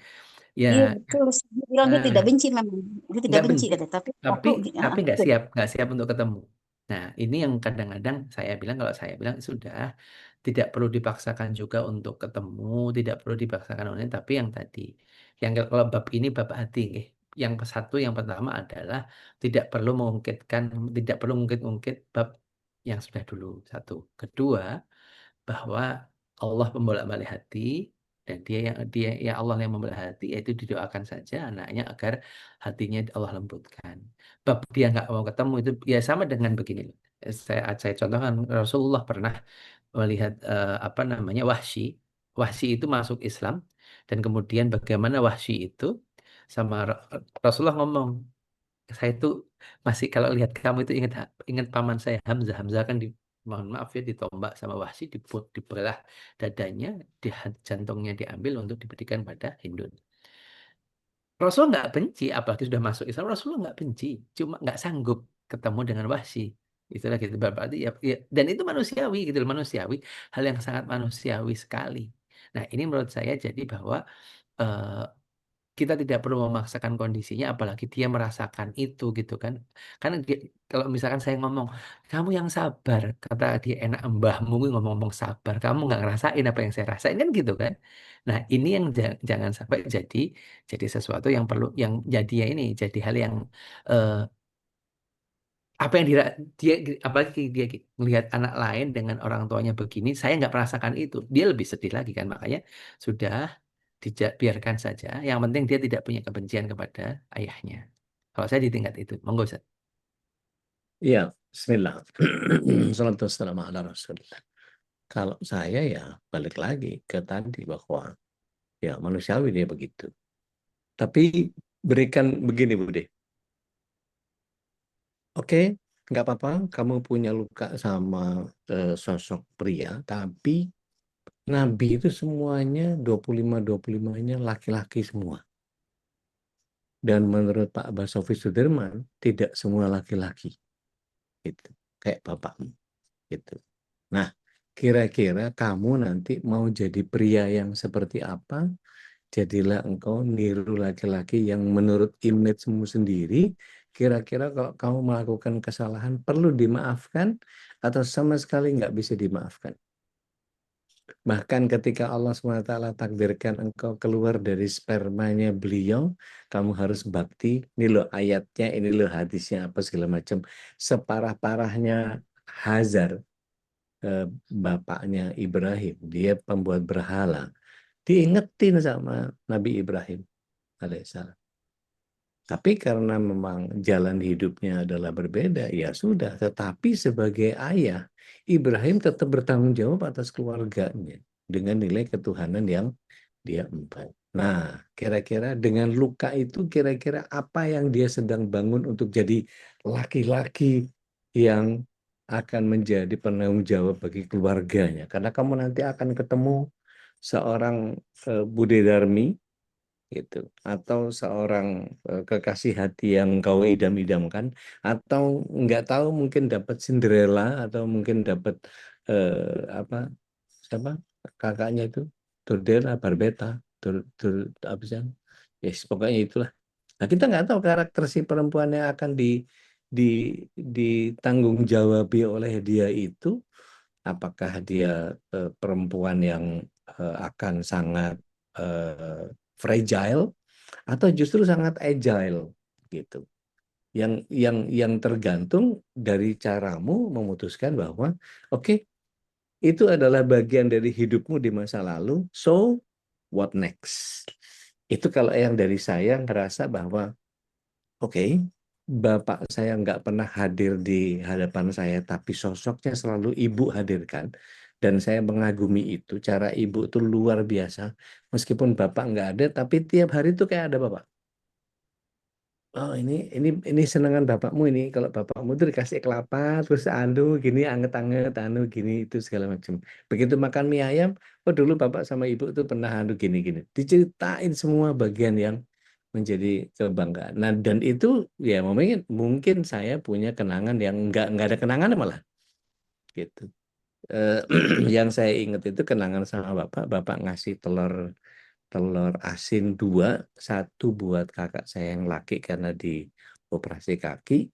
ya Iya betul. Dia bilang dia tidak eh, benci memang. Dia tidak nggak benci benci, kata. Tapi tapi aku betul. nggak siap untuk ketemu. Nah, ini yang kadang-kadang saya bilang, kalau saya bilang sudah tidak perlu dipaksakan juga untuk ketemu, tidak perlu dipaksakan online, tapi yang tadi, yang kalau bab ini bab hati, yang satu, yang pertama adalah tidak perlu mengungkitkan, tidak perlu mengungkit-ungkit bab yang sudah dulu. Satu, kedua, bahwa Allah membolak-balik hati dan dia ya Allah yang membolak hati, yaitu didoakan saja anaknya agar hatinya Allah lembutkan. Bab dia nggak mau ketemu itu ya sama dengan begini. Saya contohkan, Rasulullah pernah melihat apa namanya, Wahsy. Wahsy itu masuk Islam dan kemudian bagaimana Wahsy itu sama Rasulullah ngomong, saya itu masih kalau lihat kamu itu ingat paman saya Hamzah. Hamzah kan mohon maaf ya, ditombak sama Wahsy, dibelah dadanya, jantungnya diambil untuk diberikan pada Hindun. Rasulullah nggak benci, apalagi sudah masuk Islam. Rasulullah nggak benci, cuma nggak sanggup ketemu dengan Wahsy. Itulah gitu, berarti ya, dan itu manusiawi gitu loh, manusiawi, hal yang sangat manusiawi sekali. Nah, ini menurut saya jadi bahwa eh, kita tidak perlu memaksakan kondisinya, apalagi dia merasakan itu gitu kan. Karena kalau misalkan saya ngomong, kamu yang sabar, kata dia, enak mbahmu ngomong-ngomong sabar, kamu nggak ngerasain apa yang saya rasain kan gitu kan. Nah, ini yang jangan sampai jadi sesuatu yang perlu, yang jadi ya ini jadi hal yang eh, apa yang dia, apalagi dia melihat anak lain dengan orang tuanya begini, saya nggak merasakan itu, dia lebih sedih lagi kan. Makanya sudah biarkan saja. Yang penting dia tidak punya kebencian kepada ayahnya. Kalau saya di tingkat itu, monggo Ustaz. Iya, Bismillah. Salatu wassalamu ala Rasulillah. Kalau saya ya balik lagi ke tadi bahwa ya manusiawi dia begitu. Tapi berikan begini Bude. Oke, nggak apa-apa kamu punya luka sama sosok pria, tapi Nabi itu semuanya 25-25-nya laki-laki semua. Dan menurut Pak Basofi Sudirman, tidak semua laki-laki. Gitu. Kayak bapakmu. Gitu. Nah, kira-kira kamu nanti mau jadi pria yang seperti apa? Jadilah engkau niru laki-laki yang menurut image-mu sendiri. Kira-kira kalau kamu melakukan kesalahan perlu dimaafkan atau sama sekali nggak bisa dimaafkan. Bahkan ketika Allah SWT takdirkan engkau keluar dari spermanya beliau, kamu harus bakti. Ini loh ayatnya, ini loh hadisnya, apa segala macam. Separah-parahnya Hazar, bapaknya Ibrahim, dia pembuat berhala. Diingetin sama Nabi Ibrahim alaihissalam. Tapi karena memang jalan hidupnya adalah berbeda, ya sudah. Tetapi sebagai ayah, Ibrahim tetap bertanggung jawab atas keluarganya dengan nilai ketuhanan yang dia empat. Nah, kira-kira dengan luka itu, kira-kira apa yang dia sedang bangun untuk jadi laki-laki yang akan menjadi penanggung jawab bagi keluarganya. Karena kamu nanti akan ketemu seorang Bude Darmi, gitu, atau seorang kekasih hati yang kau idam-idamkan, atau nggak tahu mungkin dapat Cinderella atau mungkin dapat apa siapa kakaknya itu Turdera Barbeta apa sih, yes, pokoknya itulah. Nah, kita nggak tahu karakter si perempuan yang akan di ditanggung jawabi oleh dia itu, apakah dia perempuan yang akan sangat fragile atau justru sangat agile gitu. Yang tergantung dari caramu memutuskan bahwa oke, itu adalah bagian dari hidupmu di masa lalu. So what next? Itu kalau yang dari saya ngerasa bahwa oke, bapak saya nggak pernah hadir di hadapan saya, tapi sosoknya selalu ibu hadirkan. Dan saya mengagumi itu, cara ibu itu luar biasa. Meskipun bapak nggak ada, tapi tiap hari itu kayak ada bapak. Oh ini senengan bapakmu ini. Kalau bapakmu itu dikasih kelapa, terus anu gini, anget-anget, anu gini, itu segala macam. Begitu makan mie ayam, oh dulu bapak sama ibu itu pernah anu gini-gini. Diceritain semua bagian yang menjadi kebanggaan. Nah, dan itu ya mungkin saya punya kenangan yang nggak ada kenangan malah gitu. yang saya ingat itu kenangan sama bapak ngasih telur asin 2, 1 buat kakak saya yang laki karena di operasi kaki.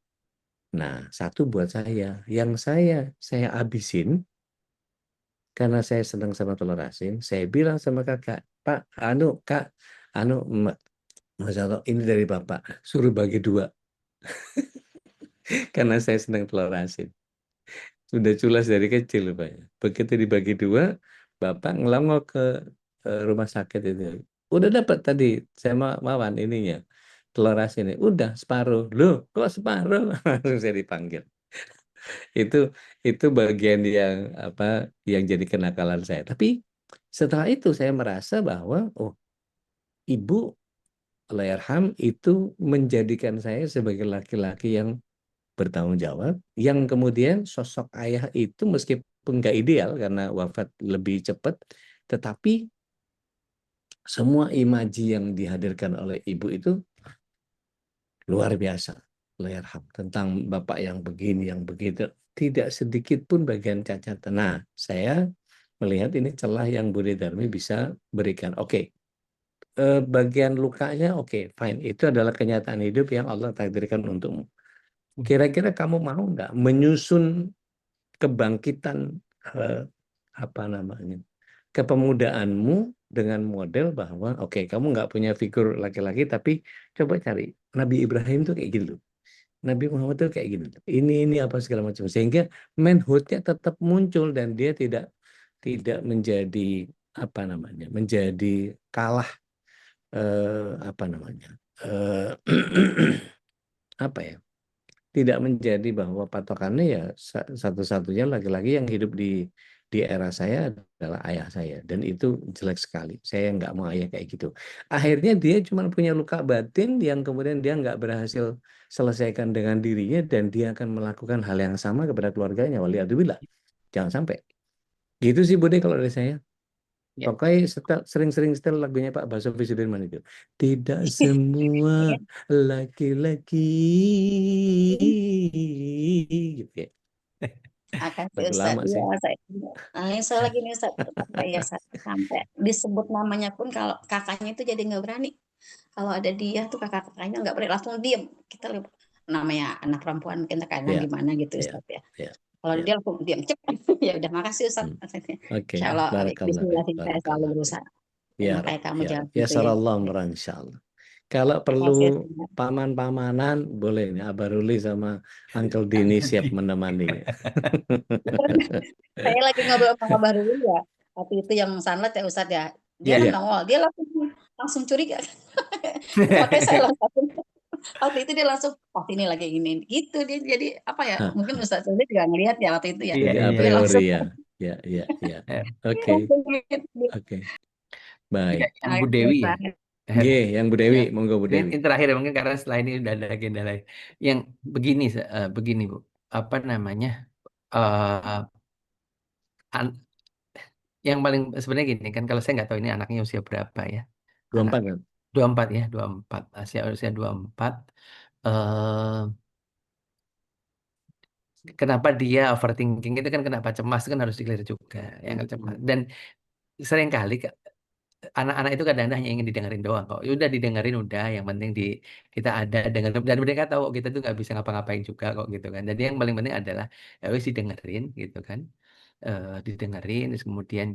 Nah, 1 buat saya. Yang saya habisin karena saya senang sama telur asin. Saya bilang sama kakak, Pak, Kak, Mas Alto, ini dari bapak, suruh bagi 2 karena saya senang telur asin. Sudah culas dari kecil Pak. Begitu dibagi 2, bapak ngelongok ke rumah sakit itu. Udah dapat tadi, saya Mawan ininya. Telur asin ini. Udah separuh. Loh, kok separuh? Langsung saya dipanggil. Itu bagian yang jadi kenakalan saya. Tapi setelah itu saya merasa bahwa ibu Allahyarham itu menjadikan saya sebagai laki-laki yang bertanggung jawab, yang kemudian sosok ayah itu meskipun nggak ideal karena wafat lebih cepat, tetapi semua imaji yang dihadirkan oleh ibu itu luar biasa. Allahyarham, tentang bapak yang begini, yang begitu, tidak sedikit pun bagian cacat. Nah, saya melihat ini celah yang Budi Darmi bisa berikan. Oke, bagian lukanya fine. Itu adalah kenyataan hidup yang Allah takdirkan untukmu. Kira-kira kamu mau nggak menyusun kebangkitan kepemudaanmu dengan model bahwa kamu nggak punya figur laki-laki, tapi coba cari Nabi Ibrahim tuh kayak gitu. Nabi Muhammad tuh kayak gitu. Ini apa segala macam, sehingga manhood-nya tetap muncul dan dia tidak menjadi menjadi kalah tidak menjadi bahwa patokannya ya satu-satunya laki-laki yang hidup di era saya adalah ayah saya, dan itu jelek sekali. Saya nggak mau ayah kayak gitu. Akhirnya dia cuma punya luka batin yang kemudian dia nggak berhasil selesaikan dengan dirinya, dan dia akan melakukan hal yang sama kepada keluarganya. Waliyadzubillah. Jangan sampai. Gitu sih Bude kalau dari saya. Ya. Pokoknya sering-sering setel lagunya Pak Basuki Sudirman itu. Tidak semua laki-laki gitu ya. Makasih Lagu Ustaz. lama Iya, sih. saya lagi nih Ustaz, sampai disebut namanya pun kalau kakaknya itu jadi nggak berani. Kalau ada dia tuh kakak-kakaknya nggak berani, langsung diem. Kita lihat namanya anak perempuan kita kadang Ya, gimana gitu ya, Ustaz ya. ya, Kalau ya. dia langsung diem cepat. Ya udah, makasih Ustaz. Oke, Insya Allah barakallah, Bismillah saya selalu barakallah. berusaha. Ya Makanya kamu ya jangan ya gitu ya. sarallah merah, insyaallah. Kalau Makasih perlu Ustaz. paman-pamanan boleh nih, Abah Ruli sama Uncle Dini siap menemani. Saya lagi ngobrol sama Abah dulu ya. Waktu itu yang sanlat ya Ustaz ya. Dia Ya, kan ya. nongol, dia langsung curiga. Makanya saya langsung waktu itu dia langsung, oh ini lagi ini gitu, dia jadi apa ya, Hah, mungkin Ustaz Suli juga ngelihat ya waktu itu ya, Iya, jadi a iya, dia iya. priori langsung ya. Ya, ya, ya. Eh, Oke, langsung gitu. oke. ya, Baik. Bu Dewi ya. G, yang Bu Dewi, Yang monggo Bu Dewi. ini terakhir mungkin karena setelah ini udah ada agenda lain. Yang begini Bu, apa namanya? eh an- yang paling sebenarnya gini kan, kalau saya nggak tahu ini anaknya usia berapa ya. Anak 24 kan? 24 ya, 24. Usia 24. Eh kenapa dia overthinking itu kan, kenapa cemas itu kan harus dikeliru juga, yang cemas. Dan seringkali anak-anak itu kadang-kadang hanya ingin didengerin doang kok. Ya udah didengerin, udah, yang penting kita ada dengerin, dan mereka tahu kita tuh nggak bisa ngapa-ngapain juga kok gitu kan. Jadi yang paling penting adalah ya wis didengerin gitu kan. Didengerin, terus kemudian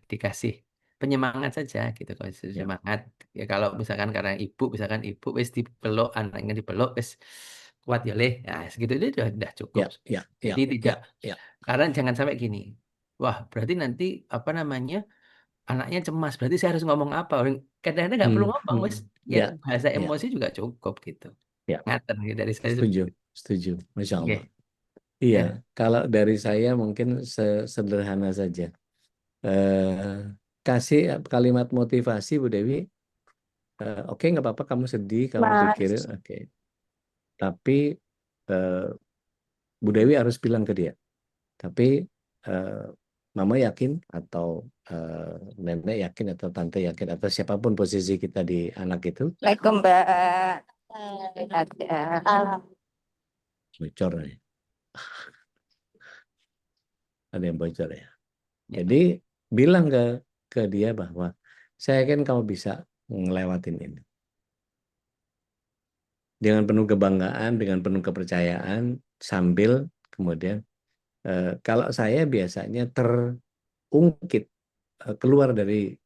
dikasih penyemangat saja gitu, kalau Ya, semangat ya. Kalau misalkan ibu wis dipeluk, anaknya dipeluk wis kuat ya leh, nah segitu itu udah cukup. ya, ya, ya, Jadi ya, tidak, ya. karena jangan sampai gini, wah berarti nanti apa namanya, anaknya cemas, berarti saya harus ngomong apa. Kadang-kadang nggak perlu ngomong, wes ya Ya, bahasa ya, emosi juga cukup gitu. ya. Ngaten gitu dari saya Setuju, seperti itu. setuju. Masya Oke. Allah. Iya, Ya. kalau dari saya mungkin sederhana saja. Kasih kalimat motivasi Bu Dewi. Oke, nggak apa-apa kamu sedih, kamu pikirin, oke. Tapi eh, Bu Dewi harus bilang ke dia. Tapi eh, Mama yakin, atau nenek yakin, atau tante yakin, atau siapapun posisi kita di anak itu, Assalamualaikum Mbak. Ada. bocor nih. Ada yang bocor ya. Ya. Jadi bilang ke dia bahwa saya yakin kamu bisa ngelewatin ini. Dengan penuh kebanggaan, dengan penuh kepercayaan, sambil kemudian kalau saya biasanya terungkit keluar dari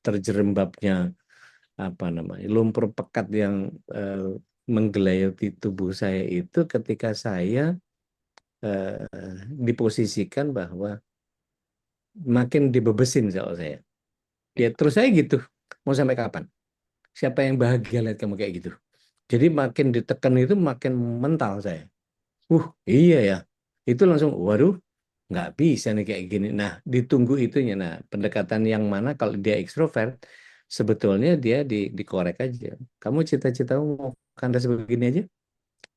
terjerembabnya lumpur pekat yang menggelayuti tubuh saya itu ketika saya diposisikan bahwa makin dibebesin soal saya. Ya terus saya gitu, mau sampai kapan? Siapa yang bahagia lihat kamu kayak gitu? Jadi makin ditekan itu makin mental saya. Iya ya. Itu langsung, waduh, nggak bisa nih kayak gini. Nah, ditunggu itunya. Nah, pendekatan yang mana kalau dia ekstrovert, sebetulnya dia dikorek aja. Kamu cita-citamu mau kandas begini aja?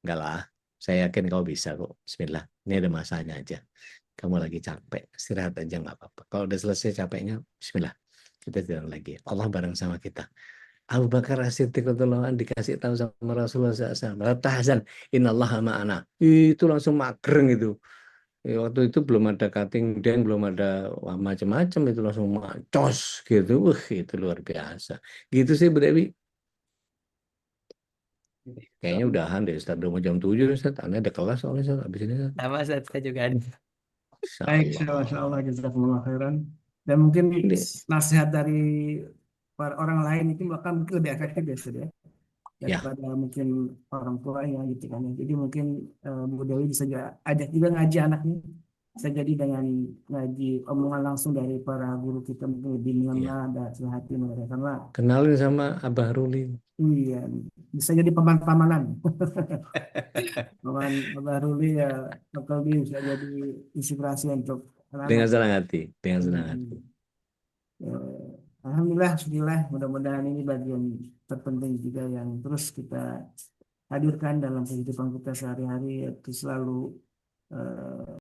Enggak lah. Saya yakin kau bisa kok. Bismillah. Ini ada masanya aja. Kamu lagi capek, istirahat aja nggak apa-apa. Kalau udah selesai capeknya, Bismillah. Kita jalan lagi. Allah bareng sama kita. Abu Bakar As-Siddiq radhiyallahu anhu dikasih tahu sama Rasulullah SAW. La tahzan, innallaha ma'ana. Itu langsung magreng itu. Waktu itu belum ada cutting dan belum ada macam-macam, itu langsung macos gitu. Itu luar biasa. Gitu sih Bu Dewi. Kayaknya udahan deh Ustaz. Udah mau jam 7 Ustaz. Aneh ada kelas soalnya Ustaz. Habis ini Ustaz. Sama saya juga ada. Insya Baik, Allah. Masya Allah, jazakumullah khairan. Dan mungkin Ini, nasihat dari para orang lain itu bahkan mungkin lebih efektif ya, Ustaz, ya, ya, daripada mungkin orang tuanya gitu kan ya. Jadi mungkin Bu Dewi bisa ajak juga ngaji anaknya. Bisa jadi dengan ngaji omongan langsung dari para guru kita mungkin lebih ya. mengena dan hati mereka. Karena Kenalin sama Abah Ruli. iya, bisa jadi pamalan. Paman Abah Ruli ya, bakal bisa jadi inspirasi untuk anak-anak. Dengan senang hati. Dengan senang hati. Hmm. Alhamdulillah, bismillah, mudah-mudahan ini bagian terpenting juga yang terus kita hadirkan dalam kehidupan kita sehari-hari, yaitu selalu